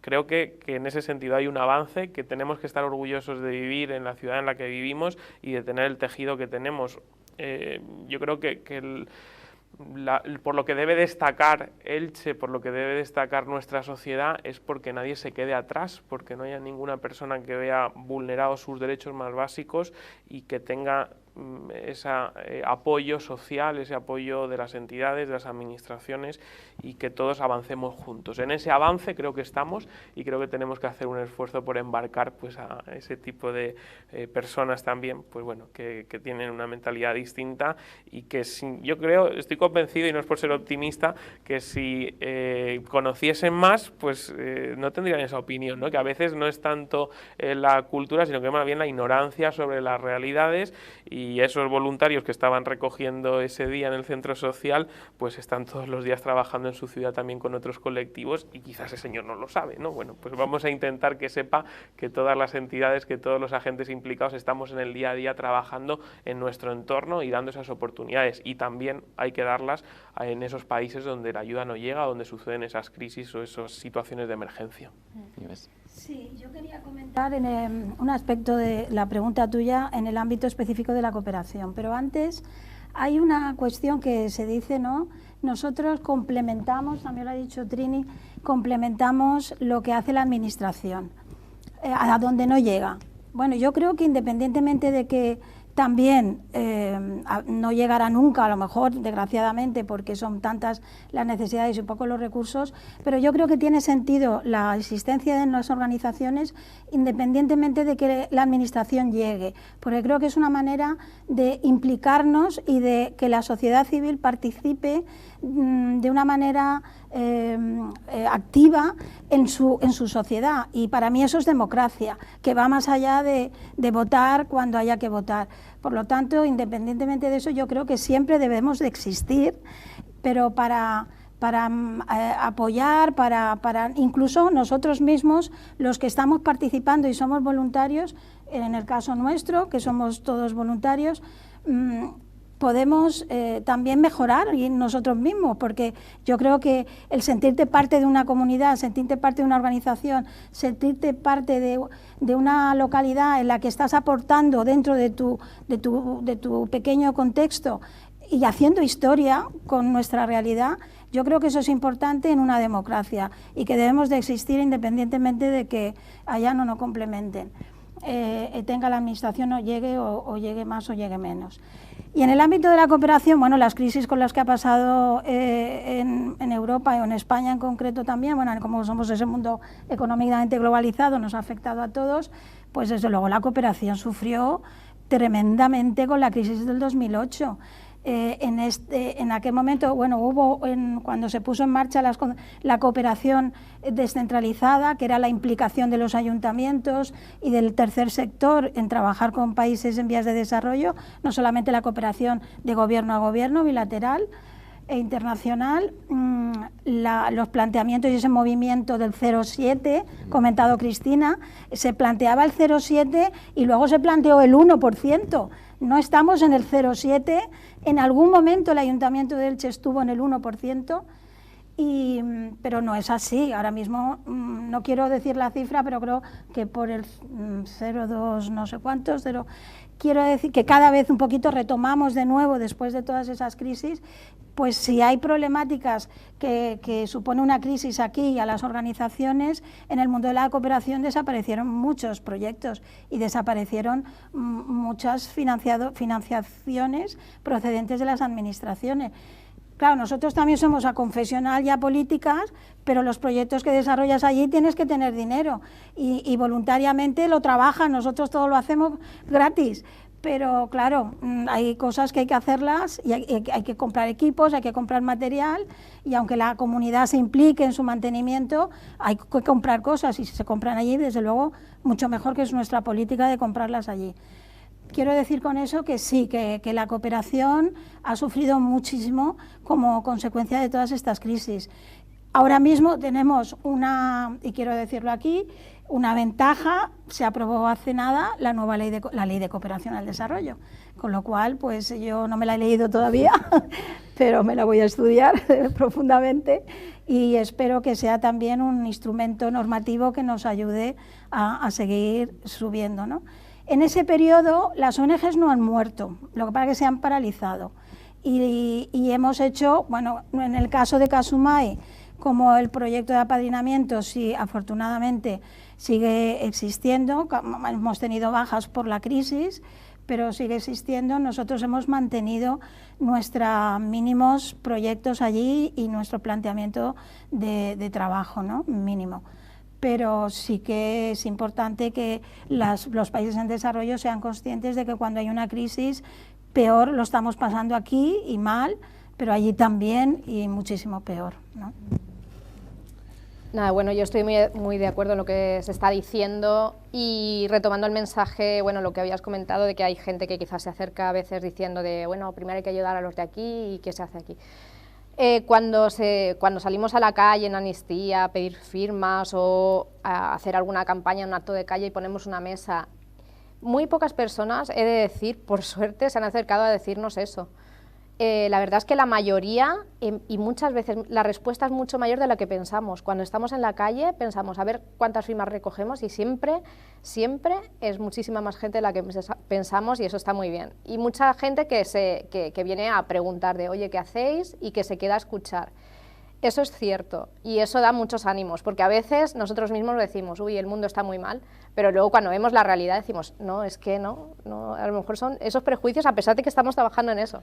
Creo que en ese sentido hay un avance, que tenemos que estar orgullosos de vivir en la ciudad en la que vivimos y de tener el tejido que tenemos. Yo creo que por lo que debe destacar Elche, por lo que debe destacar nuestra sociedad, es porque nadie se quede atrás, porque no haya ninguna persona que vea vulnerados sus derechos más básicos y que tenga ese apoyo social, ese apoyo de las entidades, de las administraciones, y que todos avancemos juntos. En ese avance creo que estamos, y creo que tenemos que hacer un esfuerzo por embarcar pues a ese tipo de personas también, pues bueno, que tienen una mentalidad distinta, y que yo creo, estoy convencido, y no es por ser optimista, que si conociesen más, pues no tendrían esa opinión, ¿no? Que a veces no es tanto la cultura, sino que más bien la ignorancia sobre las realidades, y esos voluntarios que estaban recogiendo ese día en el centro social, pues están todos los días trabajando en su ciudad también con otros colectivos, y quizás ese señor no lo sabe, ¿no? Bueno, pues vamos a intentar que sepa que todas las entidades, que todos los agentes implicados estamos en el día a día trabajando en nuestro entorno y dando esas oportunidades, y también hay que darlas en esos países donde la ayuda no llega, donde suceden esas crisis o esas situaciones de emergencia. Sí, yo quería comentar un aspecto de la pregunta tuya en el ámbito específico de la cooperación, pero antes hay una cuestión que se dice, ¿no? Nosotros complementamos, también lo ha dicho Trini, complementamos lo que hace la administración, a donde no llega. Bueno, yo creo que independientemente de que también no llegará nunca, a lo mejor, desgraciadamente, porque son tantas las necesidades y pocos los recursos, pero yo creo que tiene sentido la existencia de las organizaciones independientemente de que la administración llegue, porque creo que es una manera de implicarnos y de que la sociedad civil participe de una manera activa en su sociedad, y para mí eso es democracia, que va más allá de votar cuando haya que votar. Por lo tanto, independientemente de eso, yo creo que siempre debemos de existir, pero para apoyar, para incluso nosotros mismos, los que estamos participando y somos voluntarios, en el caso nuestro, que somos todos voluntarios, podemos también mejorar y nosotros mismos, porque yo creo que el sentirte parte de una comunidad, sentirte parte de una organización, sentirte parte de una localidad en la que estás aportando dentro de tu pequeño contexto y haciendo historia con nuestra realidad, yo creo que eso es importante en una democracia y que debemos de existir independientemente de que allá no nos complementen, tenga la administración o llegue más o llegue menos. Y en el ámbito de la cooperación, bueno, las crisis con las que ha pasado en Europa o en España en concreto también, bueno, como somos ese mundo económicamente globalizado, nos ha afectado a todos, pues desde luego la cooperación sufrió tremendamente con la crisis del 2008. En aquel momento, bueno, cuando se puso en marcha la cooperación descentralizada, que era la implicación de los ayuntamientos y del tercer sector en trabajar con países en vías de desarrollo, no solamente la cooperación de gobierno a gobierno bilateral, e internacional, los planteamientos y ese movimiento del 0,7, comentado Cristina, se planteaba el 0,7 y luego se planteó el 1%. No estamos en el 0,7, en algún momento el Ayuntamiento de Elche estuvo en el 1%, pero no es así. Ahora mismo no quiero decir la cifra, pero creo que por el 0,2 no sé cuántos, quiero decir que cada vez un poquito retomamos de nuevo después de todas esas crisis. Pues si hay problemáticas que supone una crisis aquí y a las organizaciones, en el mundo de la cooperación desaparecieron muchos proyectos y desaparecieron muchas financiaciones procedentes de las administraciones. Claro, nosotros también somos aconfesional y apolíticas, pero los proyectos que desarrollas allí tienes que tener dinero y voluntariamente lo trabajan, nosotros todo lo hacemos gratis. Pero claro, hay cosas que hay que hacerlas y hay que comprar equipos, hay que comprar material, y aunque la comunidad se implique en su mantenimiento, hay que comprar cosas, y si se compran allí, desde luego, mucho mejor, que es nuestra política de comprarlas allí. Quiero decir con eso que sí, que la cooperación ha sufrido muchísimo como consecuencia de todas estas crisis. Ahora mismo tenemos y quiero decirlo aquí, una ventaja. Se aprobó hace nada la nueva ley de cooperación al desarrollo, con lo cual pues yo no me la he leído todavía, pero me la voy a estudiar profundamente, y espero que sea también un instrumento normativo que nos ayude a seguir subiendo, ¿no? En ese periodo las ONGs no han muerto, lo que pasa es que se han paralizado, y hemos hecho, bueno, en el caso de Kasumai, como el proyecto de apadrinamiento, sí, afortunadamente sigue existiendo. Hemos tenido bajas por la crisis, pero sigue existiendo. Nosotros hemos mantenido nuestros mínimos proyectos allí y nuestro planteamiento de trabajo, ¿no? Mínimo. Pero sí que es importante que los países en desarrollo sean conscientes de que cuando hay una crisis, peor lo estamos pasando aquí y mal, pero allí también y muchísimo peor, ¿no? Nada, bueno, yo estoy muy de acuerdo en lo que se está diciendo, y retomando el mensaje, bueno, lo que habías comentado de que hay gente que quizás se acerca a veces diciendo de, bueno, primero hay que ayudar a los de aquí y qué se hace aquí. Cuando salimos a la calle en Amnistía a pedir firmas o a hacer alguna campaña, un acto de calle, y ponemos una mesa, muy pocas personas, he de decir, por suerte, se han acercado a decirnos eso. La verdad es que la mayoría, y muchas veces la respuesta es mucho mayor de la que pensamos. Cuando estamos en la calle pensamos a ver cuántas firmas recogemos, y siempre es muchísima más gente de la que pensamos, y eso está muy bien. Y mucha gente que viene a preguntar de, oye, ¿qué hacéis? Y que se queda a escuchar. Eso es cierto, y eso da muchos ánimos, porque a veces nosotros mismos decimos, uy, el mundo está muy mal, pero luego cuando vemos la realidad decimos, no, es que no, a lo mejor son esos prejuicios, a pesar de que estamos trabajando en eso.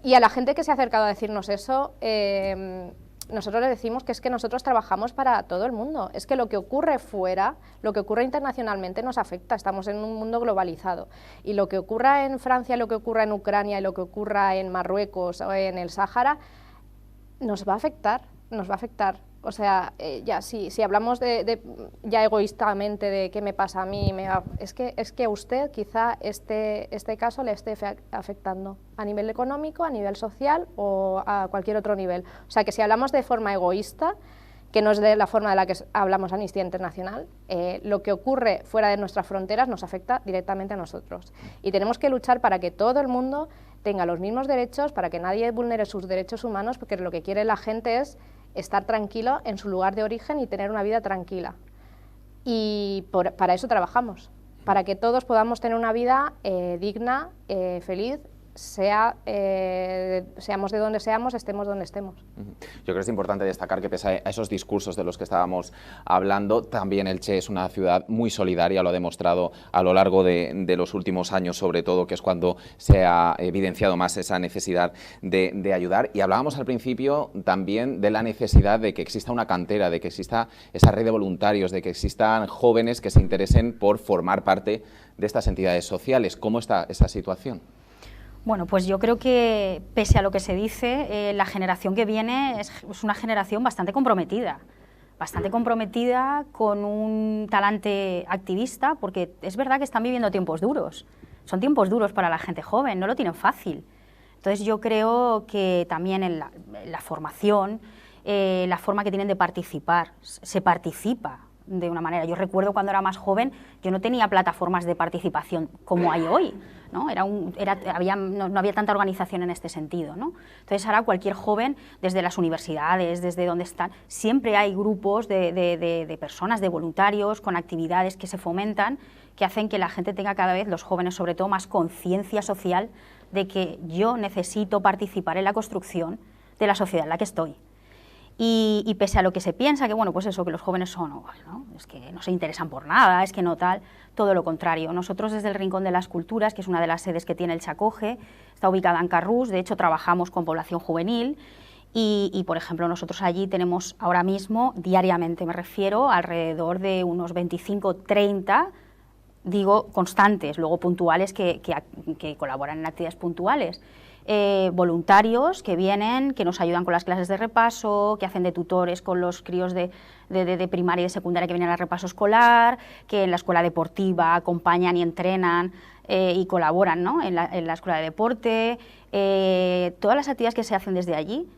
Y a la gente que se ha acercado a decirnos eso, nosotros le decimos que es que nosotros trabajamos para todo el mundo. Es que lo que ocurre fuera, lo que ocurre internacionalmente nos afecta. Estamos en un mundo globalizado. Y lo que ocurra en Francia, lo que ocurra en Ucrania y lo que ocurra en Marruecos o en el Sáhara, nos va a afectar, nos va a afectar. O sea, ya si hablamos ya egoístamente de qué me pasa a mí, es que a usted quizá este caso le esté afectando a nivel económico, a nivel social o a cualquier otro nivel. O sea, que si hablamos de forma egoísta, que no es de la forma de la que hablamos Amnistía Internacional, lo que ocurre fuera de nuestras fronteras nos afecta directamente a nosotros. Y tenemos que luchar para que todo el mundo tenga los mismos derechos, para que nadie vulnere sus derechos humanos, porque lo que quiere la gente es estar tranquilo en su lugar de origen y tener una vida tranquila. Y para eso trabajamos, para que todos podamos tener una vida digna, feliz, seamos de donde seamos, estemos donde estemos. Yo creo que es importante destacar que pese a esos discursos de los que estábamos hablando, también Elche es una ciudad muy solidaria, lo ha demostrado a lo largo de los últimos años, sobre todo, que es cuando se ha evidenciado más esa necesidad de ayudar. Y hablábamos al principio también de la necesidad de que exista una cantera, de que exista esa red de voluntarios, de que existan jóvenes que se interesen por formar parte de estas entidades sociales. ¿Cómo está esa situación? Bueno, pues yo creo que, pese a lo que se dice, la generación que viene es una generación bastante comprometida con un talante activista, porque es verdad que están viviendo tiempos duros, son tiempos duros para la gente joven, no lo tienen fácil. Entonces yo creo que también en la formación, la forma que tienen de participar, se participa de una manera. Yo recuerdo cuando era más joven, yo no tenía plataformas de participación como hay hoy, ¿no? No había tanta organización en este sentido, ¿no? Entonces ahora cualquier joven, desde las universidades, desde donde están, siempre hay grupos de personas, de voluntarios, con actividades que se fomentan, que hacen que la gente tenga cada vez, los jóvenes sobre todo, más conciencia social de que yo necesito participar en la construcción de la sociedad en la que estoy. Y pese a lo que se piensa, que bueno, pues eso, que los jóvenes son, ¿no? Es que no se interesan por nada, es que no tal, todo lo contrario. Nosotros desde el Rincón de las Culturas, que es una de las sedes que tiene el Chacoge, está ubicada en Carrús, de hecho trabajamos con población juvenil y por ejemplo nosotros allí tenemos ahora mismo, diariamente me refiero, alrededor de unos 25-30, digo constantes, luego puntuales que colaboran en actividades puntuales. Voluntarios que vienen, que nos ayudan con las clases de repaso, que hacen de tutores con los críos de primaria y de secundaria que vienen al repaso escolar, que en la escuela deportiva acompañan y entrenan y colaboran, ¿no? en la escuela de deporte. Todas las actividades que se hacen desde allí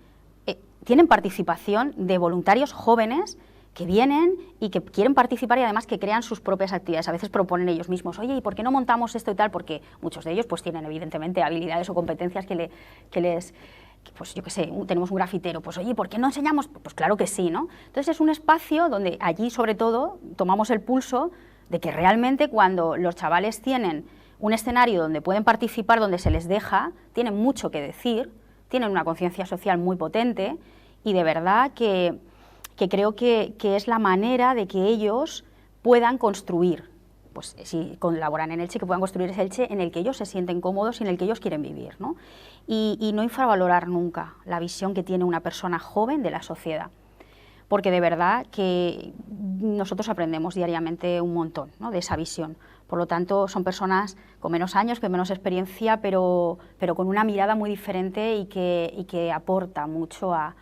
tienen participación de voluntarios jóvenes que vienen y que quieren participar y además que crean sus propias actividades. A veces proponen ellos mismos, oye, ¿y por qué no montamos esto y tal? Porque muchos de ellos pues tienen evidentemente habilidades o competencias pues yo qué sé, tenemos un grafitero, pues oye, ¿por qué no enseñamos? Pues claro que sí, ¿no? Entonces es un espacio donde allí sobre todo tomamos el pulso de que realmente cuando los chavales tienen un escenario donde pueden participar, donde se les deja, tienen mucho que decir, tienen una conciencia social muy potente y de verdad que creo que es la manera de que ellos puedan construir, pues si colaboran en Elche, que puedan construir ese Elche en el que ellos se sienten cómodos y en el que ellos quieren vivir, ¿no? Y no infravalorar nunca la visión que tiene una persona joven de la sociedad, porque de verdad que nosotros aprendemos diariamente un montón, ¿no? de esa visión. Por lo tanto, son personas con menos años, con menos experiencia, pero con una mirada muy diferente y que aporta mucho a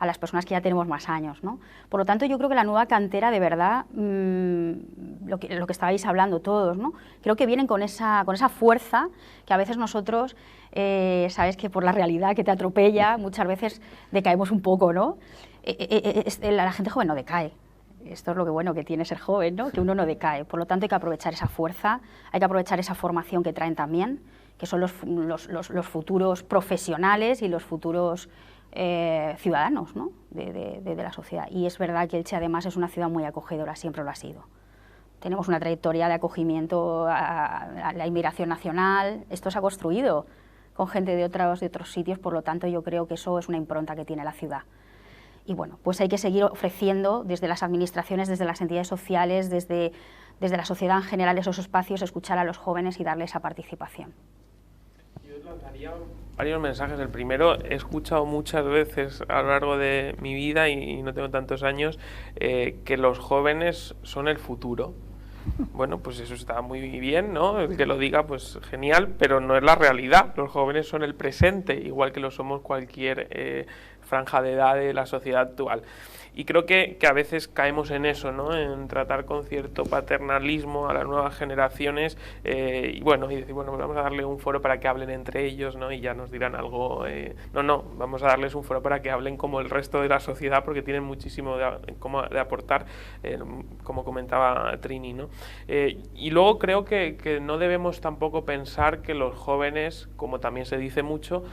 las personas que ya tenemos más años, ¿no? Por lo tanto, yo creo que la nueva cantera, de verdad, lo que estabais hablando todos, ¿no? Creo que vienen con esa fuerza que a veces nosotros, sabes que por la realidad que te atropella, muchas veces decaemos un poco, ¿no? La gente joven no decae. Esto es lo que bueno que tiene ser joven, ¿no? Que uno no decae. Por lo tanto, hay que aprovechar esa fuerza, hay que aprovechar esa formación que traen también, que son los futuros profesionales y los futuros ciudadanos, ¿no? de la sociedad. Y es verdad que Elche además es una ciudad muy acogedora, siempre lo ha sido. Tenemos una trayectoria de acogimiento a la inmigración nacional, esto se ha construido con gente de otros sitios, por lo tanto yo creo que eso es una impronta que tiene la ciudad. Y bueno, pues hay que seguir ofreciendo desde las administraciones, desde las entidades sociales, desde la sociedad en general esos espacios, escuchar a los jóvenes y darle esa participación. Yo lanzaría varios mensajes. El primero, he escuchado muchas veces a lo largo de mi vida, y no tengo tantos años, que los jóvenes son el futuro. Bueno, pues eso está muy bien, ¿no? El que lo diga, pues genial, pero no es la realidad. Los jóvenes son el presente, igual que lo somos cualquier franja de edad de la sociedad actual. Y creo que a veces caemos en eso, ¿no? En tratar con cierto paternalismo a las nuevas generaciones y decir, bueno, pues vamos a darle un foro para que hablen entre ellos, ¿no? Y ya nos dirán algo. No, vamos a darles un foro para que hablen como el resto de la sociedad, porque tienen muchísimo de aportar, como comentaba Trini, ¿no? Y luego creo que no debemos tampoco pensar que los jóvenes, como también se dice mucho,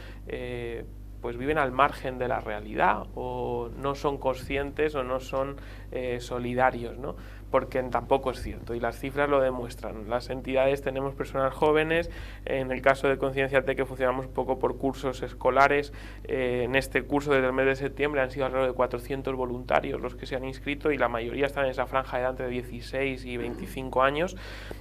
pues viven al margen de la realidad o no son conscientes o no son solidarios, ¿no? Porque tampoco es cierto y las cifras lo demuestran. Las entidades tenemos personas jóvenes, en el caso de Conciencia Tech que funcionamos un poco por cursos escolares, en este curso desde el mes de septiembre han sido alrededor de 400 voluntarios los que se han inscrito y la mayoría están en esa franja de edad entre 16 y 25 años,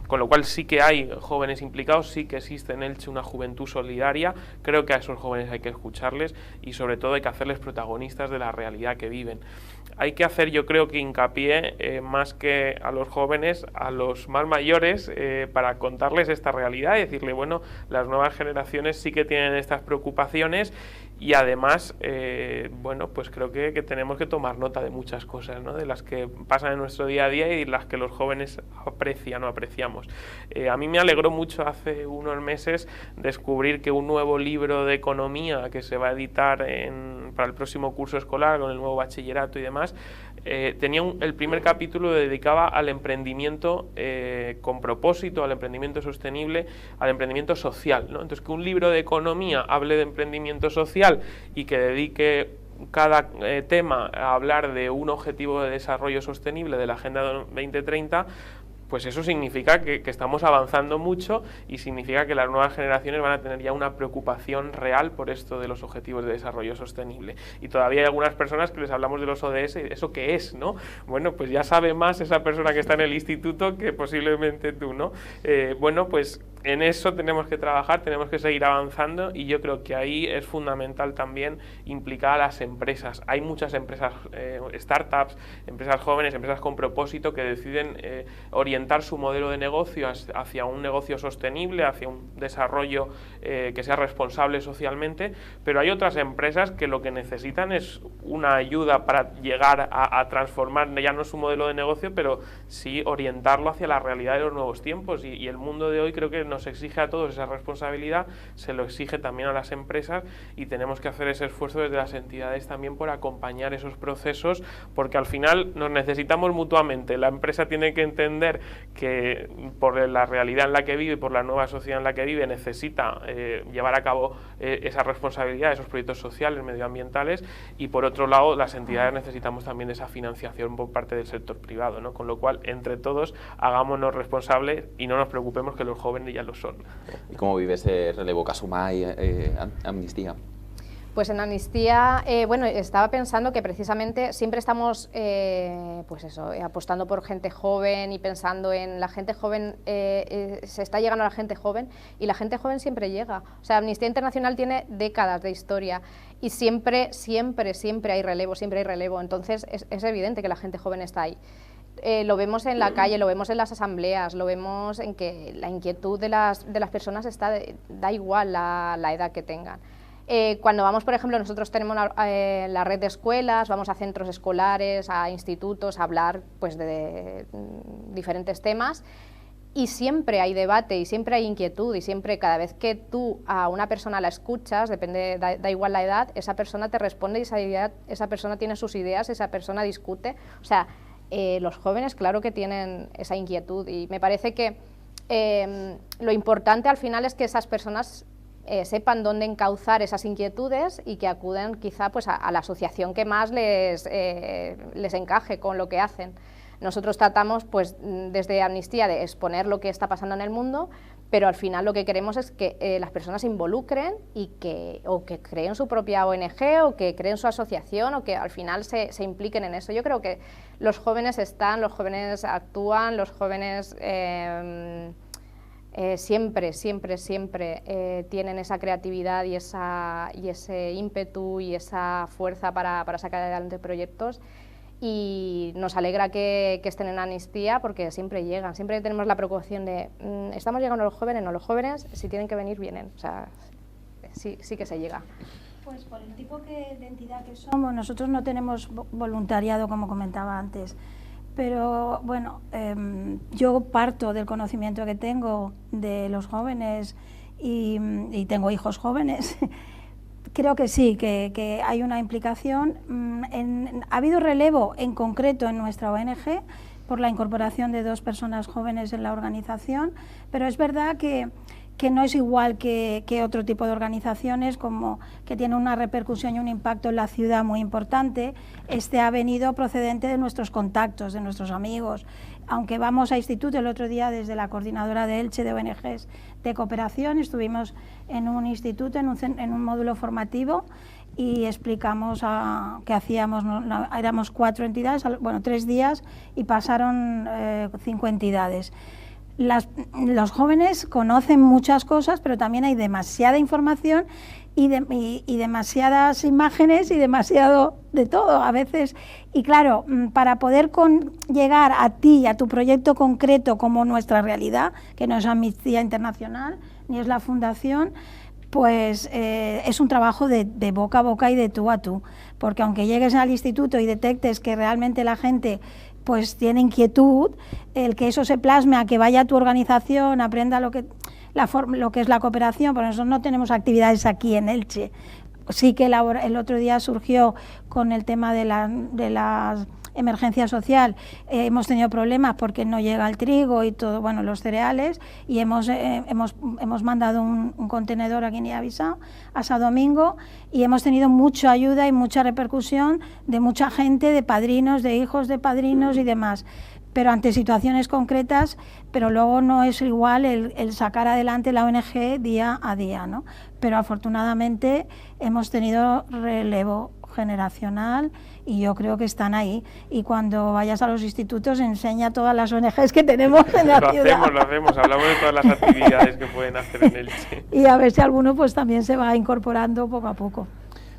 con lo cual sí que hay jóvenes implicados, sí que existe en Elche una juventud solidaria. Creo que a esos jóvenes hay que escucharles y sobre todo hay que hacerles protagonistas de la realidad que viven. Hay que hacer, yo creo que hincapié, más que a los jóvenes, a los más mayores, para contarles esta realidad y decirle, bueno, las nuevas generaciones sí que tienen estas preocupaciones Y además, bueno, pues creo que tenemos que tomar nota de muchas cosas, ¿no? De las que pasan en nuestro día a día y las que los jóvenes aprecian o apreciamos. A mí me alegró mucho hace unos meses descubrir que un nuevo libro de economía que se va a editar para el próximo curso escolar con el nuevo bachillerato y demás, tenía el primer capítulo dedicaba al emprendimiento con propósito, al emprendimiento sostenible, al emprendimiento social, ¿no? Entonces, que un libro de economía hable de emprendimiento social y que dedique cada tema a hablar de un objetivo de desarrollo sostenible de la Agenda 2030, pues eso significa que estamos avanzando mucho y significa que las nuevas generaciones van a tener ya una preocupación real por esto de los objetivos de desarrollo sostenible. Y todavía hay algunas personas que les hablamos de los ODS, ¿eso qué es, no? Bueno, pues ya sabe más esa persona que está en el instituto que posiblemente tú, ¿no? Bueno, pues en eso tenemos que trabajar, tenemos que seguir avanzando y yo creo que ahí es fundamental también implicar a las empresas. Hay muchas empresas, startups, empresas jóvenes, empresas con propósito que deciden orientar su modelo de negocio hacia un negocio sostenible, hacia un desarrollo que sea responsable socialmente, pero hay otras empresas que lo que necesitan es una ayuda para llegar a transformar ya no su modelo de negocio, pero sí orientarlo hacia la realidad de los nuevos tiempos y el mundo de hoy creo que nos exige a todos esa responsabilidad, se lo exige también a las empresas y tenemos que hacer ese esfuerzo desde las entidades también por acompañar esos procesos, porque al final nos necesitamos mutuamente. La empresa tiene que entender que por la realidad en la que vive, por la nueva sociedad en la que vive, necesita llevar a cabo esa responsabilidad, esos proyectos sociales, medioambientales, y por otro lado las entidades necesitamos también de esa financiación por parte del sector privado, ¿no? Con lo cual, entre todos, hagámonos responsables y no nos preocupemos que los jóvenes ya lo son. ¿Y cómo vive ese relevo Kasumai, Amnistía? Pues en Amnistía, bueno, estaba pensando que precisamente siempre estamos, pues eso, apostando por gente joven y pensando en la gente joven, se está llegando a la gente joven y la gente joven siempre llega. O sea, Amnistía Internacional tiene décadas de historia y siempre hay relevo, entonces es evidente que la gente joven está ahí. Lo vemos en la calle, lo vemos en las asambleas, lo vemos en que la inquietud de las personas da igual la edad que tengan. Cuando vamos, por ejemplo, nosotros tenemos la red de escuelas, vamos a centros escolares, a institutos, a hablar pues, de diferentes temas y siempre hay debate y siempre hay inquietud y siempre cada vez que tú a una persona la escuchas, da igual la edad, esa persona te responde y esa persona tiene sus ideas, esa persona discute. O sea, los jóvenes claro que tienen esa inquietud y me parece que lo importante al final es que esas personas sepan dónde encauzar esas inquietudes y que acuden quizá pues, a la asociación que más les encaje con lo que hacen. Nosotros tratamos pues, desde Amnistía de exponer lo que está pasando en el mundo, pero al final lo que queremos es que las personas se involucren y que creen su propia ONG o que creen su asociación o que al final se impliquen en eso. Yo creo que los jóvenes los jóvenes actúan, los jóvenes siempre tienen esa creatividad y ese ímpetu y esa fuerza para sacar adelante proyectos. Y nos alegra que estén en Amnistía porque siempre llegan, siempre tenemos la preocupación de ¿estamos llegando a los jóvenes? No, los jóvenes si tienen que venir, vienen, o sea, sí que se llega. Pues por el tipo de entidad que somos, nosotros no tenemos voluntariado como comentaba antes, pero bueno, yo parto del conocimiento que tengo de los jóvenes y tengo hijos jóvenes. Creo que sí, que hay una implicación. Ha habido relevo en concreto en nuestra ONG por la incorporación de 2 personas jóvenes en la organización, pero es verdad que no es igual que otro tipo de organizaciones, como que tiene una repercusión y un impacto en la ciudad muy importante. Este ha venido procedente de nuestros contactos, de nuestros amigos. Aunque vamos a instituto, el otro día desde la coordinadora de Elche de ONGs de cooperación estuvimos en un instituto, en un módulo formativo y explicamos qué hacíamos. Éramos 4 entidades, bueno, 3 días y pasaron 5 entidades. Los jóvenes conocen muchas cosas, pero también hay demasiada información y demasiadas imágenes y demasiado de todo a veces. Y claro, para poder llegar a ti, a tu proyecto concreto como nuestra realidad, que no es Amnistía Internacional ni es la Fundación, pues es un trabajo de boca a boca y de tú a tú, porque aunque llegues al instituto y detectes que realmente la gente pues tiene inquietud, el que eso se plasme a que vaya a tu organización, aprenda lo que es la cooperación, por eso no tenemos actividades aquí en Elche. Sí que el otro día surgió con el tema de la emergencia social, hemos tenido problemas porque no llega el trigo y todo, bueno, los cereales, y hemos mandado un contenedor a Guinea-Bissau, a Santo Domingo, y hemos tenido mucha ayuda y mucha repercusión de mucha gente, de padrinos, de hijos de padrinos y demás, pero ante situaciones concretas, pero luego no es igual el sacar adelante la ONG día a día, ¿no? Pero afortunadamente hemos tenido relevo generacional y yo creo que están ahí, y cuando vayas a los institutos enseña todas las ONGs que tenemos en la ciudad. Lo hacemos, hablamos de todas las actividades que pueden hacer en Elche. Y a ver si alguno pues también se va incorporando poco a poco.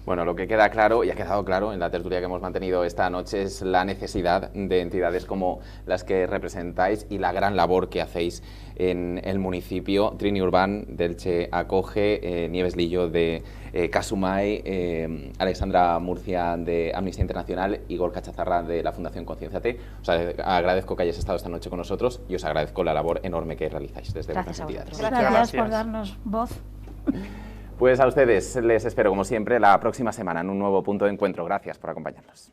Bueno, lo que queda claro, y ha quedado claro en la tertulia que hemos mantenido esta noche, es la necesidad de entidades como las que representáis y la gran labor que hacéis en el municipio. Trini Urbán de Elche acoge, Nieves Lillo de Kasumai, Alexandra Murcia de Amnistía Internacional y Gorka Chazarra de la Fundación Concienciate. Os agradezco que hayáis estado esta noche con nosotros y os agradezco la labor enorme que realizáis desde vuestras entidades. Gracias por darnos voz. Pues a ustedes les espero, como siempre, la próxima semana en un nuevo punto de encuentro. Gracias por acompañarnos.